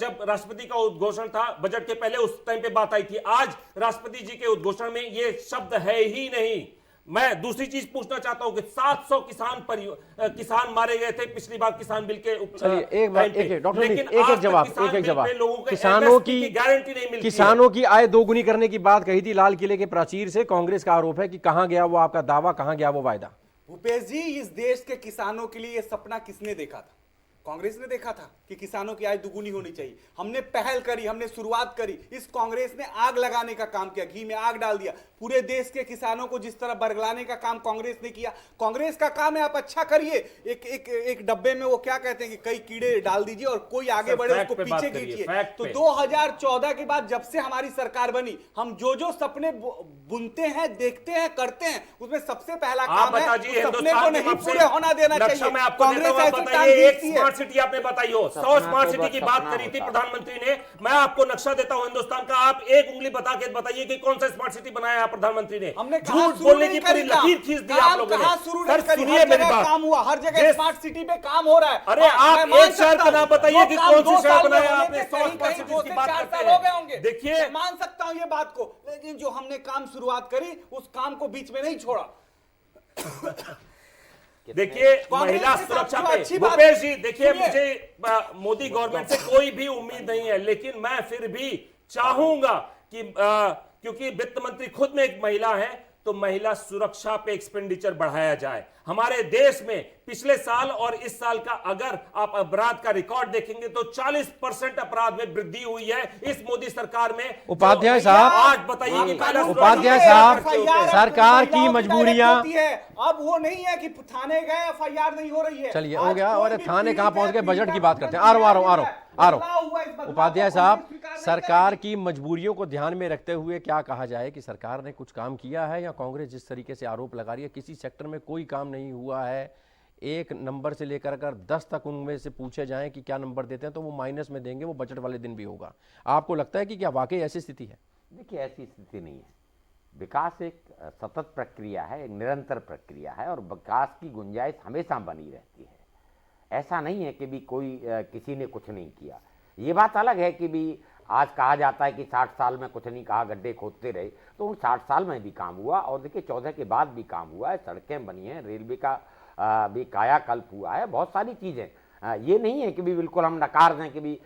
जब राष्ट्रपति का उद्घोषण था बजट के पहले, उस टाइम पे बात आई थी। आज राष्ट्रपति जी के उद्घोषण में ये शब्द है ही नहीं। मैं दूसरी चीज पूछना चाहता हूं कि 700 किसान मारे गए थे पिछली बार किसान बिल के किसानों की गारंटी नहीं मिलती। किसानों की आय दोगुनी करने की बात कही थी लाल किले के प्राचीर से। कांग्रेस का आरोप है कि कहां गया वो आपका दावा, कहां गया वो वायदा। भूपेश जी, इस देश के किसानों के लिए ये सपना किसने देखा था? कांग्रेस ने देखा था कि किसानों की आय दुगुनी होनी चाहिए। हमने पहल करी, हमने शुरुआत करी। इस कांग्रेस ने आग लगाने का काम किया, घी में आग डाल दिया। पूरे देश के किसानों को जिस तरह बरगलाने का काम कांग्रेस ने किया। कांग्रेस का काम है आप अच्छा करिए, एक डब्बे में वो क्या कहते हैं कि कई कीड़े डाल दीजिए और कोई आगे बढ़े उसको पीछे खींचिए। तो 2014 के बाद जब से हमारी सरकार बनी, हम जो सपने बुनते हैं, देखते हैं, करते हैं, उसमें सबसे पहला काम है सपने को नहीं पूरे होना देना चाहिए। कांग्रेस सिटी आपने बताई हो, 100 स्मार्ट सिटी की बात करी थी प्रधानमंत्री ने। मैं आपको नक्शा देता हूं हिंदुस्तान का, आप एक उंगली बता के बताइए कि कौन सा स्मार्ट सिटी बनाया प्रधानमंत्री ने। हमने झूठ बोलने की पूरी लकीर खींच दी आप लोगों ने। सर सुनिए मेरी बात, काम हुआ, हर जगह स्मार्ट सिटी पे काम हो रहा है। अरे आप एक शहर का नाम बताइए कि कौन सी शहर बनाया आपने। 100 स्मार्ट सिटी की बात करते हैं। देखिए, मान सकता हूं ये बात को, लेकिन जो हमने काम शुरुआत करी उस काम को बीच में नहीं छोड़ा। देखिए, महिला सुरक्षा पे भूपेश जी, देखिए मुझे मोदी गवर्नमेंट से कोई भी उम्मीद नहीं है, लेकिन मैं फिर भी चाहूंगा कि क्योंकि वित्त मंत्री खुद में एक महिला है, तो महिला सुरक्षा पे एक्सपेंडिचर बढ़ाया जाए। हमारे देश में पिछले साल और इस साल का अगर आप अपराध का रिकॉर्ड देखेंगे तो 40% अपराध में वृद्धि हुई है इस मोदी सरकार में। उपाध्याय साहब, आज बताइए कि उपाध्याय साहब, सरकार की मजबूरियां, अब वो नहीं है कि थाने गए एफआईआर नहीं हो रही है। चलिए हो गया, और थाने कहां पहुंच गए, बजट की बात करते हैं। आ रहा हूं। उपाध्याय साहब, सरकार की मजबूरियों को ध्यान में रखते हुए क्या कहा जाए कि सरकार ने कुछ काम किया है, या कांग्रेस जिस तरीके से आरोप लगा रही है किसी सेक्टर में कोई काम नहीं हुआ है, एक नंबर से लेकर अगर 10 तक उनमें से पूछे जाएं कि क्या नंबर देते हैं तो वो माइनस में देंगे, वो बजट वाले दिन भी होगा। आपको लगता है कि क्या वाकई ऐसी स्थिति है? देखिए, ऐसी स्थिति नहीं है। विकास एक सतत प्रक्रिया है, एक निरंतर प्रक्रिया है, और विकास की गुंजाइश हमेशा बनी रहती है। ऐसा नहीं है कि भी कोई किसी ने कुछ नहीं किया। ये बात अलग है कि भी आज कहा जाता है कि 60 साल में कुछ नहीं कहा, गड्ढे खोदते रहे, तो उन 60 साल में भी काम हुआ। और देखिए 14 के बाद भी काम हुआ है, सड़कें बनी हैं, रेलवे का भी कायाकल्प हुआ है, बहुत सारी चीज़ें। ये नहीं है कि भी बिल्कुल हम नकार दें कि भी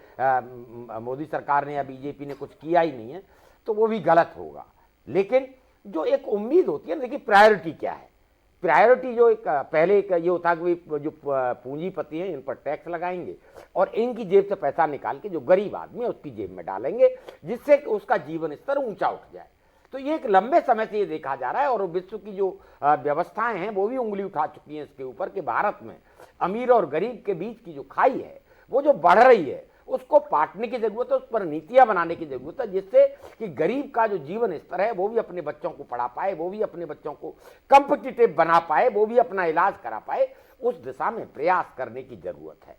मोदी सरकार ने या बीजेपी ने कुछ किया ही नहीं है, तो वो भी गलत होगा। लेकिन जो एक उम्मीद होती है ना, देखिए प्रायोरिटी क्या है। प्रायोरिटी जो एक पहले एक ये होता है कि जो पूंजीपति हैं इन पर टैक्स लगाएंगे और इनकी जेब से पैसा निकाल के जो गरीब आदमी है उसकी जेब में डालेंगे, जिससे उसका जीवन स्तर ऊंचा उठ जाए। तो ये एक लंबे समय से ये देखा जा रहा है, और विश्व की जो व्यवस्थाएं हैं वो भी उंगली उठा चुकी हैं इसके ऊपर कि भारत में अमीर और गरीब के बीच की जो खाई है वो जो बढ़ रही है, उसको पाटने की जरूरत है, उस पर नीतियां बनाने की जरूरत है, जिससे कि गरीब का जो जीवन स्तर है वो भी अपने बच्चों को पढ़ा पाए, वो भी अपने बच्चों को कॉम्पिटिटिव बना पाए, वो भी अपना इलाज करा पाए। उस दिशा में प्रयास करने की जरूरत है।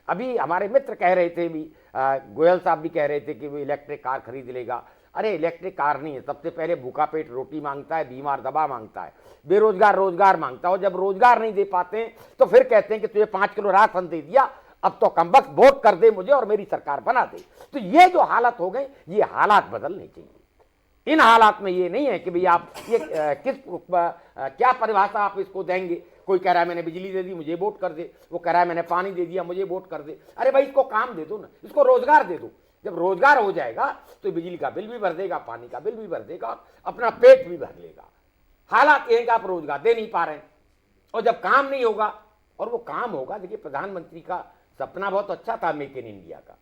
अभी हमारे मित्र कह रहे थे भी, गोयल साहब भी कह रहे थे कि वो इलेक्ट्रिक कार खरीद लेगा। अरे इलेक्ट्रिक कार नहीं है, सबसे पहले भूखा पेट रोटी मांगता है, बीमार दवा मांगता है, बेरोजगार रोजगार मांगता है। और जब रोजगार नहीं दे पाते हैं तो फिर कहते हैं कि तुझे 5 किलो राशन दे दिया, अब तो कमबख्त वोट कर दे मुझे और मेरी सरकार बना दे। तो ये जो हालत हो गए, ये हालात बदलने चाहिए। इन हालात में ये नहीं है कि भाई आप ये क्या परिभाषा आप इसको देंगे। कोई कह रहा है मैंने बिजली दे दी मुझे वोट कर दे, वो कह रहा है मैंने पानी दे दिया मुझे वोट कर दे। अरे भाई इसको काम दे दो ना, इसको रोजगार दे दो। जब रोजगार हो जाएगा तो बिजली का बिल भी भर देगा, पानी का बिल भी भर देगा, अपना पेट भी भर लेगा। हालात ये हैं कि आप रोजगार दे नहीं पा रहे हैं, और जब काम नहीं होगा, और वो काम होगा, देखिए प्रधानमंत्री का सपना बहुत अच्छा था मेक इन इंडिया का।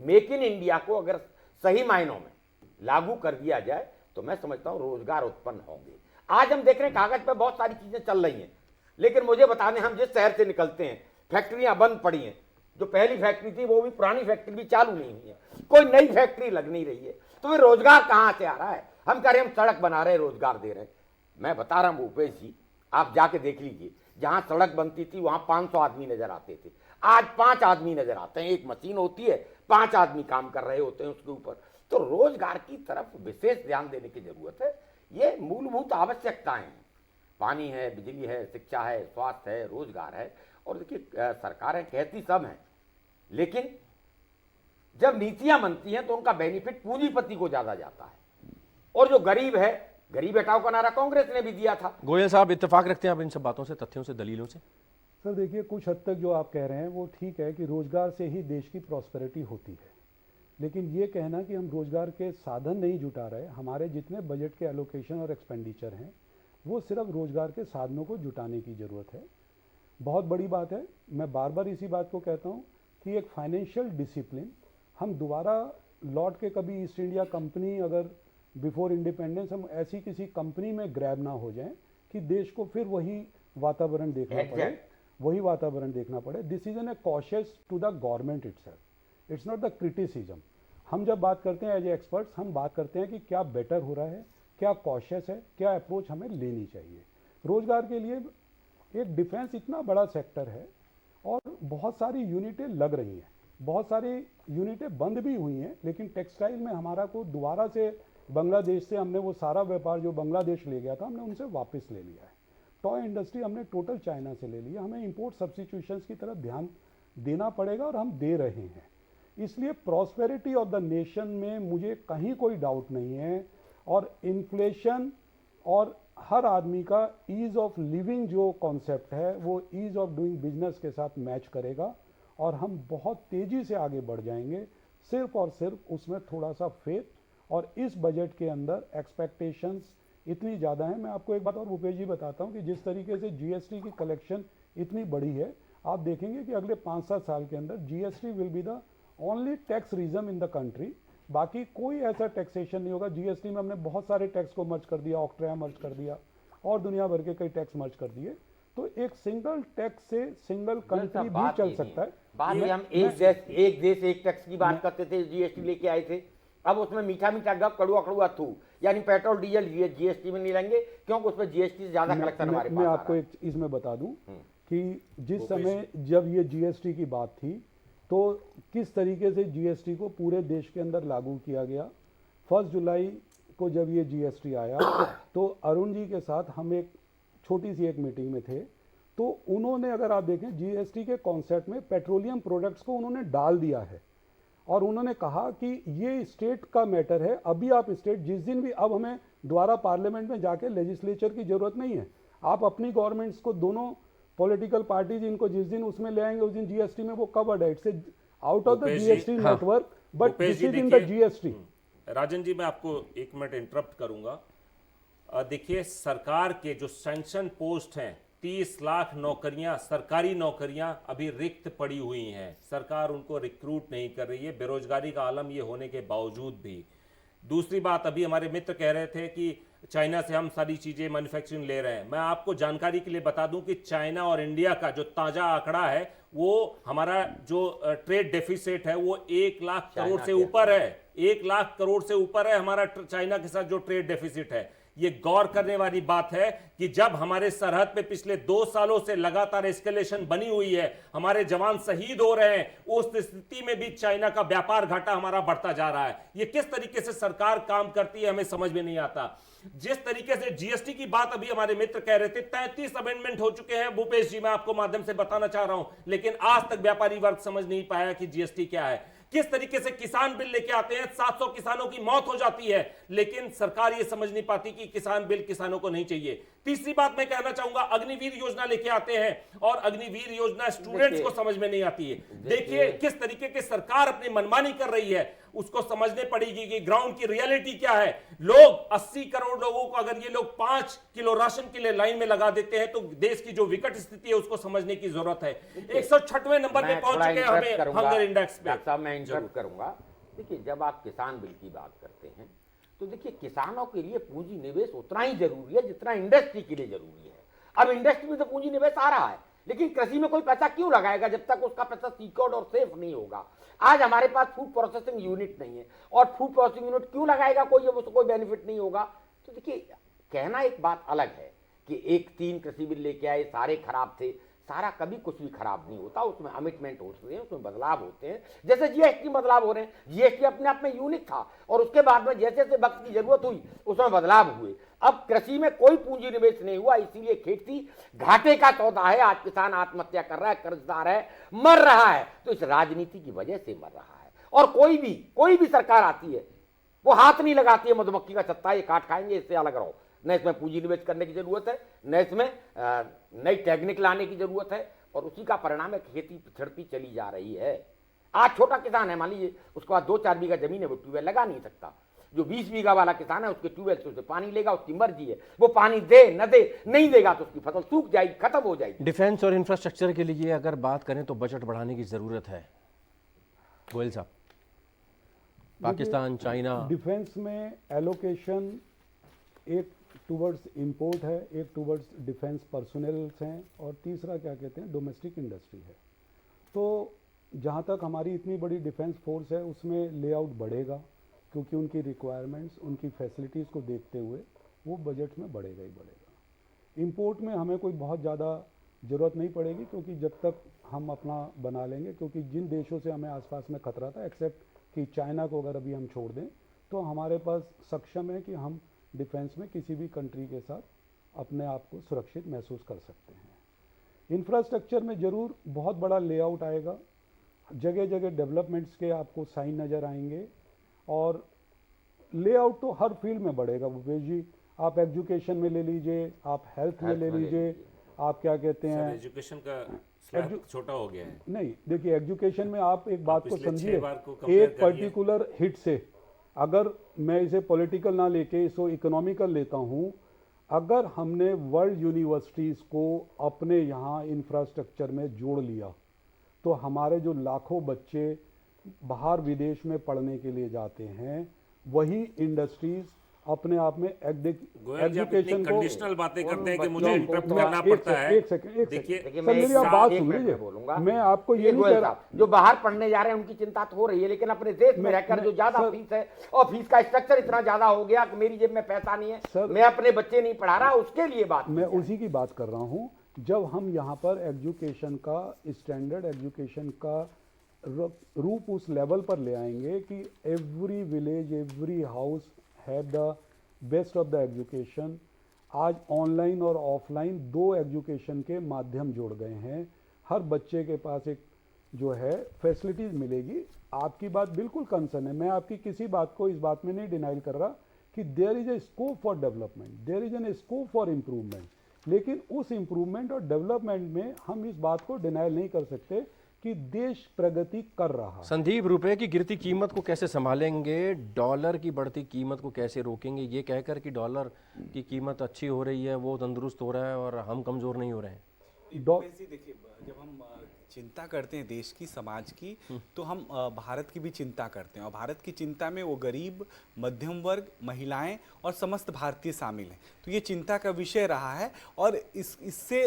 मेक इन इंडिया को अगर सही मायनों में लागू कर दिया जाए तो मैं समझता हूं रोजगार उत्पन्न होंगे। आज हम देख रहे हैं कागज पर बहुत सारी चीजें चल रही हैं, लेकिन मुझे बता दें, हम जिस शहर से निकलते हैं फैक्ट्रियां बंद पड़ी हैं, जो पहली फैक्ट्री थी वो भी पुरानी फैक्ट्री भी चालू नहीं हुई है, कोई नई फैक्ट्री लग नहीं रही है, तो फिर रोजगार कहां से आ रहा है? हम कह रहे हैं हम सड़क बना रहे हैं, रोजगार दे रहे हैं। मैं बता रहा हूं भूपेश जी, आप जाके देख लीजिए, जहां सड़क बनती थी वहां 500 आदमी नजर आते थे, आज 5 आदमी नजर आते हैं। एक मशीन होती है, 5 आदमी काम कर रहे होते हैं उसके ऊपर। तो रोजगार की तरफ विशेष ध्यान देने की जरूरत है। ये मूलभूत आवश्यकताएं हैं, पानी है, बिजली है, शिक्षा है, स्वास्थ्य है, रोजगार है। और देखिए सरकारें कहती सब हैं, लेकिन जब नीतियां बनती हैं तो उनका बेनिफिट पूंजीपति को ज्यादा जाता है, और जो गरीब है, गरीब हटाओ का नारा कांग्रेस ने भी दिया था। गोयल साहब, इत्तेफाक रखते हैं आप इन सब बातों से, तथ्यों से, दलीलों से? सर देखिए, कुछ हद तक जो आप कह रहे हैं वो ठीक है कि रोजगार से ही देश की प्रॉस्पेरिटी होती है, लेकिन ये कहना कि हम रोजगार के साधन नहीं जुटा रहे, हमारे जितने बजट के एलोकेशन और एक्सपेंडिचर हैं वो सिर्फ रोजगार के साधनों को जुटाने की ज़रूरत है। बहुत बड़ी बात है, मैं बार बार इसी बात को कहता हूँ कि एक फाइनेंशियल डिसिप्लिन, हम दोबारा लौट के कभी ईस्ट इंडिया कंपनी, अगर बिफोर इंडिपेंडेंस हम ऐसी किसी कंपनी में ग्रैब ना हो जाएं कि देश को फिर वही वातावरण देखना पड़े, वही वातावरण देखना पड़े। This is an cautious to the government itself, it's not the criticism. हम जब बात करते हैं एज ए एक्सपर्ट्स, हम बात करते हैं कि क्या बेटर हो रहा है, क्या कॉशियस है, क्या अप्रोच हमें लेनी चाहिए। रोजगार के लिए एक डिफेंस इतना बड़ा सेक्टर है और बहुत सारी यूनिटें लग रही हैं, बहुत सारी यूनिटें बंद भी हुई हैं, लेकिन टेक्सटाइल में हमारा को दोबारा से बांग्लादेश से हमने वो सारा व्यापार जो बांग्लादेश ले गया था हमने उनसे वापस ले लिया है। टॉय इंडस्ट्री हमने टोटल चाइना से ले लिया। हमें इंपोर्ट सब्स्टिट्यूशंस की तरफ ध्यान देना पड़ेगा और हम दे रहे हैं। इसलिए प्रॉस्पेरिटी ऑफ द नेशन में मुझे कहीं कोई डाउट नहीं है, और इन्फ्लेशन और हर आदमी का ईज ऑफ लिविंग जो कॉन्सेप्ट है वो ईज ऑफ डूइंग बिजनेस के साथ मैच करेगा और हम बहुत तेज़ी से आगे बढ़ जाएंगे, सिर्फ और सिर्फ उसमें थोड़ा सा फेथ। और इस बजट के अंदर एक्सपेक्टेशंस इतनी ज़्यादा हैं। मैं आपको एक बात और भूपेश जी बताता हूँ कि जिस तरीके से जीएसटी की कलेक्शन इतनी बड़ी है, आप देखेंगे कि अगले 5-7 साल के अंदर GST will be the only tax reason in the country. बाकी कोई ऐसा टैक्सेशन नहीं होगा। जीएसटी में हमने बहुत सारे टैक्स को मर्ज कर दिया, ऑक्ट्रा मर्ज कर दिया और दुनिया भर के कई टैक्स मर्ज कर दिए, तो एक सिंगल टैक्स से सिंगल कंट्री भी चल सकता है। बात हम एक देश एक टैक्स की बात करते थे, जीएसटी लेके आए थे, अब उसमें मीठा मीठा गप, कड़ुआ कड़ुआ थू, यानी पेट्रोल डीजल जीएसटी में नहीं लेंगे क्योंकि उसमें जीएसटी से ज्यादा कलेक्शन हमारे पास। मैं आपको एक इसमें बता दूं कि जिस समय जब ये जीएसटी की बात थी तो किस तरीके से जीएसटी को पूरे देश के अंदर लागू किया गया। 1 जुलाई को जब ये जीएसटी आया तो अरुण जी के साथ हम एक छोटी सी एक मीटिंग में थे, तो उन्होंने, अगर आप देखें, जीएसटी के कॉन्सेप्ट में पेट्रोलियम प्रोडक्ट्स को उन्होंने डाल दिया है और उन्होंने कहा कि ये स्टेट का मैटर है। अभी आप स्टेट जिस दिन भी, अब हमें दोबारा पार्लियामेंट में जाके लेजिस्लेचर की जरूरत नहीं है, आप अपनी गवर्नमेंट्स को, दोनों पॉलिटिकल पार्टीज इनको जिस दिन उसमें ले आएंगे उस दिन जीएसटी में वो कवर्ड है, it's out of the GST network, but this is in the GST. Rajan ji, मैं आपको 1 मिनट इंटरप्ट करूंगा। देखिए, सरकार के जो सैंक्शन पोस्ट हैं, 30 लाख नौकरियां, सरकारी नौकरियां अभी रिक्त पड़ी हुई हैं। सरकार उनको रिक्रूट नहीं कर रही है, बेरोजगारी का आलम ये होने के बावजूद भी। दूसरी बात, अभी हमारे मित्र कह रहे थे कि चाइना से हम सारी चीजें मैन्युफैक्चरिंग ले रहे हैं। मैं आपको जानकारी के लिए बता दूं कि चाइना और इंडिया का जो ताजा आंकड़ा है, वो हमारा जो ट्रेड डेफिसिट है वो 1 लाख करोड़ से ऊपर है। 1 लाख करोड़ से ऊपर है हमारा चाइना के साथ जो ट्रेड डेफिसिट है। ये गौर करने वाली बात है कि जब हमारे सरहद पे पिछले 2 सालों से लगातार एस्केलेशन बनी हुई है, हमारे जवान शहीद हो रहे हैं, उस स्थिति में भी चाइना का व्यापार घाटा हमारा बढ़ता जा रहा है। ये किस तरीके से सरकार काम करती है हमें समझ में नहीं आता। जिस तरीके से जीएसटी की बात अभी हमारे मित्र कह रहे थे, 33 अमेंडमेंट हो चुके हैं भूपेश जी, मैं आपको माध्यम से बताना चाह रहा हूं, लेकिन आज तक व्यापारी वर्ग समझ नहीं पाया कि जीएसटी क्या है। किस तरीके से किसान बिल लेके आते हैं, 700 किसानों की मौत हो जाती है, लेकिन सरकार ये समझ नहीं पाती कि किसान बिल किसानों को नहीं चाहिए। तीसरी बात मैं कहना चाहूंगा, अग्निवीर योजना लेके आते हैं और अग्निवीर योजना स्टूडेंट्स को समझ में नहीं आती है। देखिए किस तरीके की सरकार अपनी मनमानी कर रही है। उसको समझने पड़ेगी कि ग्राउंड की रियलिटी क्या है। लोग 80 करोड़ लोगों को अगर ये लोग 5 किलो राशन के लिए लाइन में लगा देते हैं तो देश की जो विकट स्थिति है उसको समझने की जरूरत है। 106वें नंबर पे पहुंच चुके हैं हमें हंगर इंडेक्स पे। डॉक्टर साहब मैं इंटरप्ट करूंगा। देखिए जब आप किसान बिल की बात करते हैं तो देखिए किसानों के लिए पूंजी निवेश उतना ही जरूरी है जितना इंडस्ट्री के लिए जरूरी है। अब इंडस्ट्री में तो पूंजी निवेश आ रहा है, लेकिन कृषि में कोई पैसा क्यों लगाएगा जब तक उसका पैसा सिक्योर्ड और सेफ नहीं होगा। आज हमारे पास फूड प्रोसेसिंग यूनिट नहीं है, और फूड प्रोसेसिंग यूनिट क्यों लगाएगा कोई जब उसको कोई बेनिफिट नहीं होगा। तो देखिए कहना एक बात अलग है कि 3 कृषि बिल लेके आए, सारे खराब थे। सारा कभी कुछ भी खराब नहीं होता, उसमें अमिटमेंट होते हैं, उसमें बदलाव होते हैं। जैसे जीएसटी बदलाव हो रहे हैं, जीएसटी अपने आप में यूनिक था और उसके बाद में जैसे जैसे वक्त की जरूरत हुई उसमें बदलाव हुए। अब कृषि में कोई पूंजी निवेश नहीं हुआ, इसीलिए खेती घाटे का सौदा है। आज किसान आत्महत्या कर रहा है, कर्जदार है, मर रहा है, तो इस राजनीति की वजह से मर रहा है। और कोई भी सरकार आती है वो हाथ नहीं लगाती है मधुमक्खी का छत्ता ये काट खाएंगे, इससे अलग रहो। न इसमें पूंजी निवेश करने की जरूरत है, न इसमें नई टेक्निक लाने की जरूरत है, और उसी का परिणाम है खेती पिछड़ती चली जा रही है। आज छोटा किसान है, मान लीजिए उसके पास 2-4 बीघा जमीन है, वो ट्यूबवेल लगा नहीं सकता। जो 20 बीघा वाला किसान है उसके ट्यूबवेल से उसे पानी लेगा, उसकी मर्जी है, वो पानी दे न दे, नहीं देगा तो उसकी फसल सूख जाएगी, खत्म हो जाएगी। डिफेंस और इंफ्रास्ट्रक्चर के लिए अगर बात करें तो बजट बढ़ाने की जरूरत है। गोयल साहब, पाकिस्तान, चाइना, डिफेंस में एलोकेशन एक टूवर्ड्स इंपोर्ट है, एक टूवर्ड्स डिफेंस पर्सनल्स हैं, और तीसरा क्या कहते हैं डोमेस्टिक इंडस्ट्री है। तो जहाँ तक हमारी इतनी बड़ी डिफेंस फोर्स है उसमें लेआउट बढ़ेगा, क्योंकि उनकी रिक्वायरमेंट्स, उनकी फैसिलिटीज़ को देखते हुए वो बजट में बढ़ेगा ही बढ़ेगा। इंपोर्ट में हमें कोई बहुत ज़्यादा ज़रूरत नहीं पड़ेगी, क्योंकि जब तक हम अपना बना लेंगे, क्योंकि जिन देशों से हमें आसपास में खतरा था, एक्सेप्ट कि चाइना को अगर अभी हम छोड़ दें, तो हमारे पास सक्षम है कि हम डिफेंस में किसी भी कंट्री के साथ अपने आप को सुरक्षित महसूस कर सकते हैं। इंफ्रास्ट्रक्चर में ज़रूर बहुत बड़ा लेआउट आएगा, जगह जगह डेवलपमेंट्स के आपको साइन नज़र आएंगे, और लेआउट तो हर फील्ड में बढ़ेगा भूपेश जी। आप एजुकेशन में ले लीजिए, आप हेल्थ में ले लीजिए, आप क्या कहते हैं एजुकेशन का स्लैब छोटा हो गया है। नहीं, देखिए एजुकेशन में आप एक बात को पिछले समझिए, 6 बार को compare एक पर्टिकुलर हिट से, अगर मैं इसे पॉलिटिकल ना लेके इसको इकोनॉमिकल लेता हूँ, अगर हमने वर्ल्ड यूनिवर्सिटीज़ को अपने यहाँ इंफ्रास्ट्रक्चर में जोड़ लिया तो हमारे जो लाखों बच्चे बाहर विदेश में पढ़ने के लिए जाते हैं, वही इंडस्ट्रीज अपने आप में एजुकेशन को कंडीशनल बातें करते हैं कि मुझे इंटरप्ट करना पड़ता है। एक सेकंड देखिए सर, मेरी आप बात सुन लीजिए। मैं आपको ये नहीं कह रहा, जो बाहर पढ़ने जा रहे हैं उनकी चिंता तो हो रही है, लेकिन अपने देश में रहकर जो ज्यादा फीस है और फीस का स्ट्रक्चर इतना ज्यादा हो गया कि मेरी जेब में पैसा नहीं है, मैं अपने बच्चे नहीं पढ़ा रहा, उसके लिए बात मैं उसी की बात कर रहा हूँ। जब हम यहाँ पर एजुकेशन का स्टैंडर्ड, एजुकेशन का रूप उस लेवल पर ले आएंगे कि every village, every house have the best of the education. आज ऑनलाइन और ऑफलाइन 2 एजुकेशन के माध्यम जोड़ गए हैं। हर बच्चे के पास एक जो है फैसिलिटीज़ मिलेगी। आपकी बात बिल्कुल कंसर्न है, मैं आपकी किसी बात को इस बात में नहीं डिनाइल कर रहा कि there is a scope for development, there is an scope for improvement, लेकिन उस इम्प्रूवमेंट और डेवलपमेंट में हम इस बात को डिनाइल नहीं कर सकते कि देश प्रगति कर रहा है। संदीप, रुपए की गिरती कीमत को कैसे संभालेंगे, डॉलर की बढ़ती कीमत को कैसे रोकेंगे, ये कहकर कि डॉलर की कीमत अच्छी हो रही है, वो तंदुरुस्त हो रहा है और हम कमज़ोर नहीं हो रहे हैं। देखिए, जब हम चिंता करते हैं देश की, समाज की, तो हम भारत की भी चिंता करते हैं, और भारत की चिंता में वो गरीब, मध्यम वर्ग, महिलाएं और समस्त भारतीय शामिल हैं। तो ये चिंता का विषय रहा है, और इससे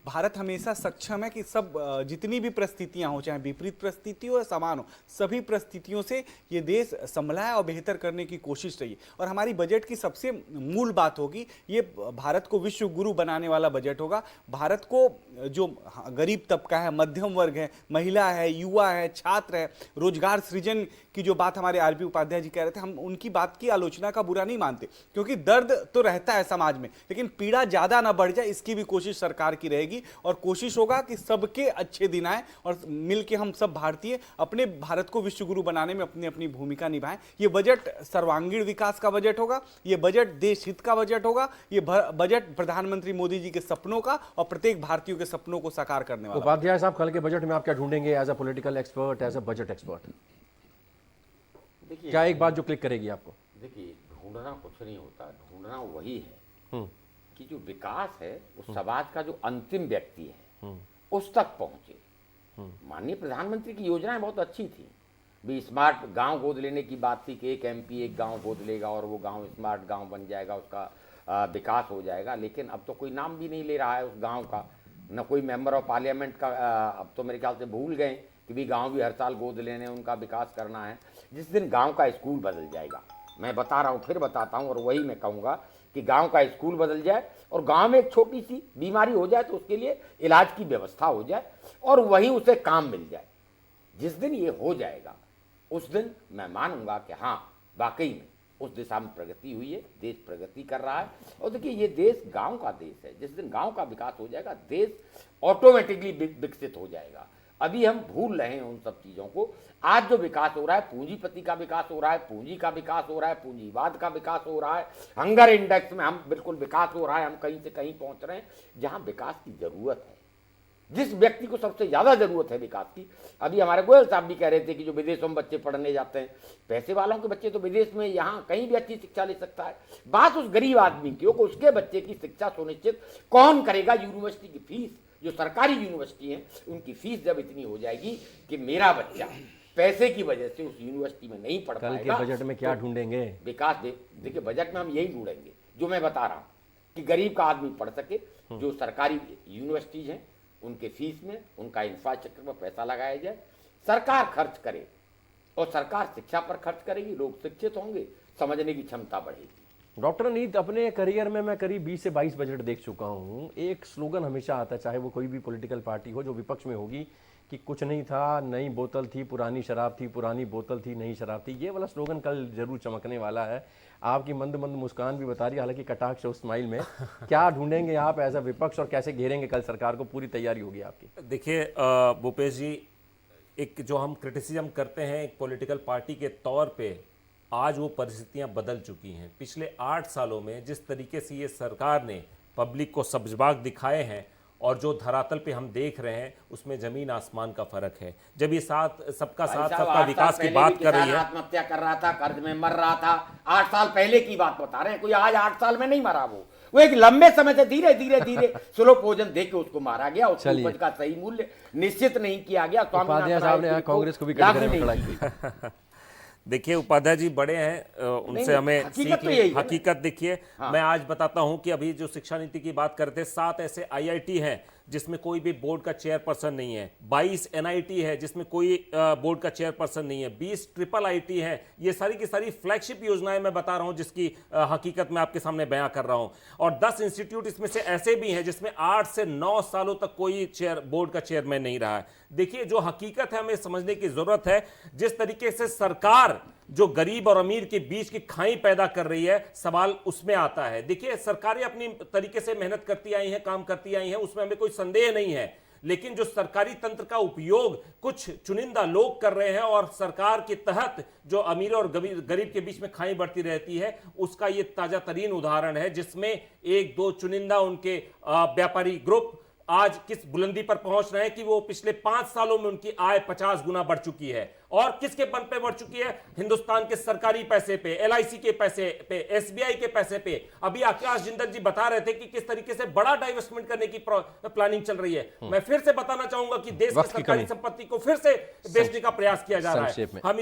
भारत हमेशा सक्षम है कि सब जितनी भी परिस्थितियां हो, चाहे विपरीत परिस्थिति हो या समान हो, सभी परिस्थितियों से ये देश संभला है और बेहतर करने की कोशिश रही है। और हमारी बजट की सबसे मूल बात होगी, ये भारत को विश्व गुरु बनाने वाला बजट होगा। भारत को जो गरीब तबका है, मध्यम वर्ग है, महिला है, युवा है, छात्र है, रोजगार सृजन की जो बात हमारे आरपी उपाध्याय जी कह रहे थे, हम उनकी बात की आलोचना का बुरा नहीं मानते, क्योंकि दर्द तो रहता है समाज में, लेकिन पीड़ा ज्यादा ना बढ़ जाए इसकी भी कोशिश सरकार की रहेगी। और कोशिश होगा कि सबके अच्छे दिन आए और मिलकर हम सब भारतीय अपने भारत को विश्व गुरु बनाने में अपनी अपनी भूमिका निभाएं। ये बजट सर्वांगीण विकास का बजट होगा, ये बजट देश हित का बजट होगा, ये बजट प्रधानमंत्री मोदी जी के सपनों का और प्रत्येक भारतीयों के सपनों को साकार करने वाला। उपाध्याय साहब, कल के बजट में आप क्या ढूंढेंगे as a political expert, as a budget expert? देखिए, क्या एक बात जो क्लिक करेगी आपको? देखिए, ढूंढना कुछ नहीं होता, ढूंढना वही है हम्म, कि जो विकास है उस समाज का जो अंतिम व्यक्ति है उस तक पहुंचे। माननीय प्रधानमंत्री की योजनाएं बहुत अच्छी थी। भी स्मार्ट गांव गोद लेने की बात थी कि एक एमपी एक गांव गोद लेगा और वो गांव स्मार्ट गांव बन जाएगा, उसका विकास हो जाएगा। लेकिन अब तो कोई नाम भी नहीं ले रहा है उस गांव का, न कोई मेंबर ऑफ पार्लियामेंट का। अब तो मेरे ख्याल से भूल गए कि भी गांव भी हर साल गोद लेने, उनका विकास करना है। जिस दिन गांव का स्कूल बदल जाएगा, मैं बता रहा हूँ, फिर बताता हूँ, और वही मैं कहूँगा कि गांव का स्कूल बदल जाए और गांव में एक छोटी सी बीमारी हो जाए तो उसके लिए इलाज की व्यवस्था हो जाए और वहीं उसे काम मिल जाए। जिस दिन ये हो जाएगा उस दिन मैं मानूंगा कि हाँ, वाकई में उस दिशा में प्रगति हुई है, देश प्रगति कर रहा है। और देखिए, ये देश गांव का देश है। जिस दिन गांव का विकास हो जाएगा, देश ऑटोमेटिकली विकसित हो जाएगा। अभी हम भूल रहे हैं उन सब चीज़ों को। आज जो विकास हो रहा है, पूंजीपति का विकास हो रहा है, पूंजी का विकास हो रहा है, पूंजीवाद का विकास हो रहा है, हंगर इंडेक्स में हम बिल्कुल विकास हो रहा है, हम कहीं से कहीं पहुंच रहे हैं जहां विकास की जरूरत है। जिस व्यक्ति को सबसे ज्यादा जरूरत है विकास की, अभी हमारे गोयल साहब भी कह रहे थे कि जो विदेशों में बच्चे पढ़ने जाते हैं, पैसे वालों के बच्चे तो विदेश में यहाँ कहीं भी अच्छी शिक्षा ले सकता है। बात उस गरीब आदमी की हो, उसके बच्चे की शिक्षा सुनिश्चित कौन करेगा? यूनिवर्सिटी की फीस, जो सरकारी यूनिवर्सिटी है उनकी फीस जब इतनी हो जाएगी कि मेरा बच्चा पैसे की वजह से उस यूनिवर्सिटी में नहीं पढ़ कल पाएगा, के बजट में क्या तो ढूंढेंगे? विकास देखिए, बजट में हम यही ढूंढेंगे जो मैं बता रहा हूँ कि गरीब का आदमी पढ़ सके। जो सरकारी यूनिवर्सिटीज हैं उनके फीस में, उनका इंफ्रास्ट्रक्चर पर पैसा लगाया जाए, सरकार खर्च करे और सरकार शिक्षा पर खर्च करेगी, लोग शिक्षित होंगे, समझने की क्षमता बढ़ेगी। डॉक्टर अनीत, अपने करियर में मैं करीब 20 से 22 बजट देख चुका हूँ। एक स्लोगन हमेशा आता है, चाहे वो कोई भी पॉलिटिकल पार्टी हो जो विपक्ष में होगी, कि कुछ नहीं था, नई बोतल थी, पुरानी शराब थी, पुरानी बोतल थी, नई शराब थी। ये वाला स्लोगन कल जरूर चमकने वाला है। आपकी मंद मंद मुस्कान भी बता रही है, हालांकि कटाक्ष और स्माइल में। क्या ढूंढेंगे आप एज अ विपक्ष और कैसे घेरेंगे कल सरकार को? पूरी तैयारी होगी आपकी? देखिए भूपेश जी, एक जो हम क्रिटिसिज्म करते हैं एक पॉलिटिकल पार्टी के तौर पे, आज वो परिस्थितियां बदल चुकी हैं। पिछले 8 सालों में जिस तरीके से ये सरकार ने पब्लिक को सब्जबाग दिखाए हैं और जो धरातल पे हम देख रहे हैं, उसमें जमीन आसमान का फर्क है। जब ये सबका साथ सबका विकास की बात कर रही है, आत्महत्या कर रहा था, कर्ज में मर रहा था, 8 साल पहले की बात बता रहे हैं। कोई आज 8 साल में नहीं मरा, वो एक लंबे समय से धीरे धीरे धीरे स्लो भोजन दे के उसको मारा गया। उसको उपज का सही मूल्य निश्चित नहीं किया गया। उपाध्याय साहब ने कांग्रेस को भी कटघरे में खड़ा किया। देखिए उपाध्याय जी बड़े हैं, उनसे हमें सीख ले। हकीकत देखिए, मैं आज बताता हूं कि अभी जो शिक्षा नीति की बात करते, 7 ऐसे आईआईटी हैं जिसमें कोई भी बोर्ड का चेयरपर्सन नहीं है, 22 एनआईटी है जिसमें कोई बोर्ड का चेयरपर्सन नहीं है, 20 ट्रिपल आईटी है। ये सारी की सारी फ्लैगशिप योजनाएं मैं बता रहा हूं जिसकी हकीकत मैं आपके सामने बयां कर रहा हूं। और 10 इंस्टीट्यूट इसमें से ऐसे भी हैं जिसमें 8 से 9 सालों तक कोई बोर्ड का चेयरमैन नहीं रहा है। देखिए, जो हकीकत है हमें समझने की जरूरत है। जिस तरीके से सरकार जो गरीब और अमीर के बीच की खाई पैदा कर रही है, सवाल उसमें आता है। देखिए, सरकारें अपनी तरीके से मेहनत करती आई हैं, काम करती आई हैं, उसमें हमें कोई संदेह नहीं है। लेकिन जो सरकारी तंत्र का उपयोग कुछ चुनिंदा लोग कर रहे हैं और सरकार के तहत जो अमीर और गरीब के बीच में खाई बढ़ती रहती है, उसका ये ताजा तरीन उदाहरण है, जिसमें 1-2 चुनिंदा उनके व्यापारी ग्रुप आज किस बुलंदी पर पहुंच रहे हैं कि वो पिछले 5 सालों में उनकी आय 50 गुना बढ़ चुकी है। और किसके बल पे बढ़ चुकी है? हिंदुस्तान के सरकारी पैसे पे, एलआईसी के पैसे पे, एसबीआई के पैसे पे। अभी आकाश जिंदल जी बता रहे थे कि किस तरीके से बड़ा डाइवर्समेंट करने की प्लानिंग चल रही है। मैं फिर से बताना चाहूंगा कि देश की सरकारी संपत्ति को फिर से बेचने का प्रयास किया जा रहा है। हम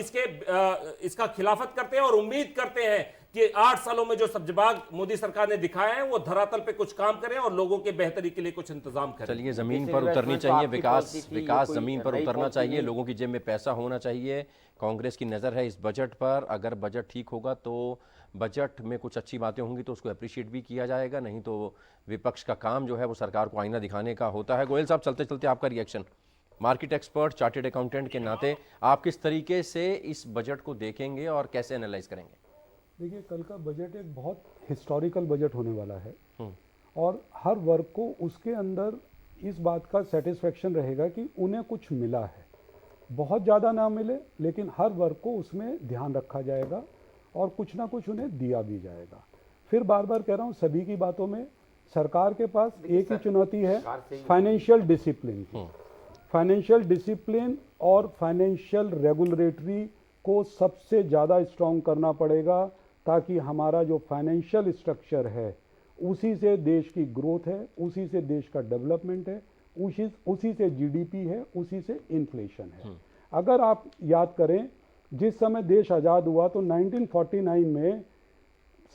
इसका खिलाफत करते हैं और उम्मीद करते हैं कि 8 सालों में जो सब्जबाग मोदी सरकार ने दिखाया है वो धरातल पे कुछ काम करें और लोगों के बेहतरी के लिए कुछ इंतजाम करें। चलिए, जमीन पर उतरनी चाहिए, विकास जमीन पर उतरना चाहिए, लोगों की जेब में पैसा होना चाहिए। कांग्रेस की नज़र है इस बजट पर। अगर बजट ठीक होगा तो बजट में कुछ अच्छी बातें होंगी तो उसको अप्रिशिएट भी किया जाएगा, नहीं तो विपक्ष का काम जो है वो सरकार को आईना दिखाने का होता है। गोयल साहब, चलते चलते आपका reaction, market expert, chartered accountant के नाते आप किस तरीके से इस बजट को देखेंगे और कैसे एनालाइज करेंगे? देखिए, कल का बजट एक बहुत हिस्टोरिकल बजट होने वाला है और हर वर्ग को उसके अंदर इस बात का सेटिस्फेक्शन रहेगा कि उन्हें कुछ मिला है। बहुत ज़्यादा ना मिले, लेकिन हर वर्ग को उसमें ध्यान रखा जाएगा और कुछ ना कुछ उन्हें दिया भी जाएगा। फिर बार बार कह रहा हूँ, सभी की बातों में सरकार के पास एक ही चुनौती है, फाइनेंशियल डिसिप्लिन की। फाइनेंशियल डिसिप्लिन और फाइनेंशियल रेगुलेटरी को सबसे ज़्यादा स्ट्रॉन्ग करना पड़ेगा, ताकि हमारा जो फाइनेंशियल स्ट्रक्चर है उसी से देश की ग्रोथ है, उसी से देश का डेवलपमेंट है, उसी से जीडीपी है, उसी से इन्फ्लेशन है। अगर आप याद करें, जिस समय देश आज़ाद हुआ तो 1949 में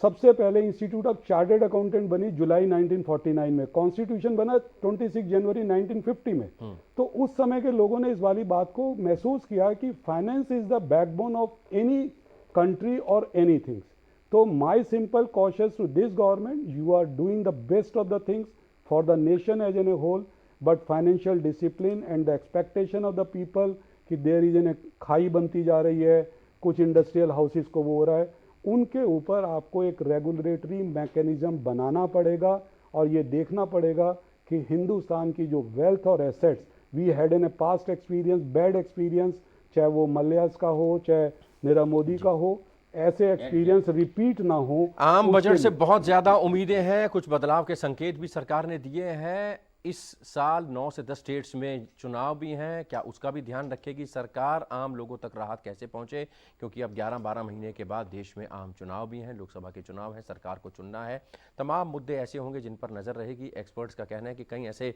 सबसे पहले इंस्टीट्यूट ऑफ चार्टर्ड अकाउंटेंट बनी जुलाई 1949 में, कॉन्स्टिट्यूशन बना 26 जनवरी 1950 में। तो उस समय के लोगों ने इस वाली बात को महसूस किया कि finance is the backbone of any country और एनी थिंग्स। तो my simple cautions to this government, you are doing the best of the things for the nation as an a whole, but financial discipline and the expectation of the people कि देयर इज एन खाई बनती जा रही है, कुछ इंडस्ट्रियल हाउसेस को वो हो रहा है, उनके ऊपर आपको एक रेगुलेटरी मैकेनिज्म बनाना पड़ेगा और ये देखना पड़ेगा कि हिंदुस्तान की जो वेल्थ और assets we had in a past experience, bad experience, चाहे वो मल्यास का हो चाहे नीरव मोदी का हो, ऐसे एक्सपीरियंस रिपीट ना हो। आम बजट से बहुत ज्यादा उम्मीदें हैं, कुछ बदलाव के संकेत भी सरकार ने दिए हैं। इस साल 9 से 10 स्टेट्स में चुनाव भी हैं, क्या उसका भी ध्यान रखेगी सरकार? आम लोगों तक राहत कैसे पहुंचे, क्योंकि अब 11-12 महीने के बाद देश में आम चुनाव भी हैं, लोकसभा के चुनाव हैं, सरकार को चुनना है। तमाम मुद्दे ऐसे होंगे जिन पर नज़र रहेगी। एक्सपर्ट्स का कहना है कि कई ऐसे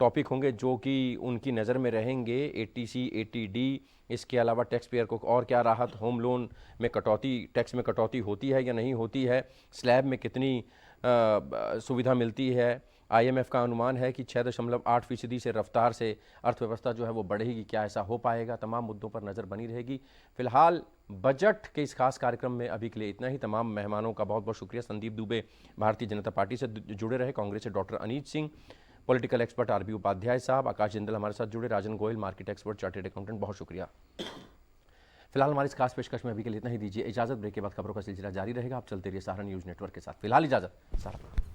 टॉपिक होंगे जो कि उनकी नज़र में रहेंगे, ATC, ATD, इसके अलावा टैक्स पेयर को और क्या राहत, होम लोन में कटौती, टैक्स में कटौती होती है या नहीं होती है, स्लैब में कितनी सुविधा मिलती है। IMF का अनुमान है कि 6.8% से रफ्तार से अर्थव्यवस्था जो है वो बढ़ेगी, क्या ऐसा हो पाएगा? तमाम मुद्दों पर नज़र बनी रहेगी। फिलहाल बजट के इस खास कार्यक्रम में अभी के लिए इतना ही। तमाम मेहमानों का बहुत बहुत शुक्रिया। संदीप दुबे भारतीय जनता पार्टी से जुड़े रहे, कांग्रेस से doctor Anit Singh, political expert RB Upadhyay साहब, आकाश जिंदल हमारे साथ जुड़े, Rajan Goyal market expert, chartered accountant, बहुत शुक्रिया। फिलहाल हमारी इस खास पेशकश में अभी के लिए इतना ही। दीजिए इजाजत, ब्रेक के बाद खबरों का सिलसिला जारी रहेगा। आप चलते रहिए सहारा न्यूज़ नेटवर्क के साथ। फिलहाल इजाजत, सहारा।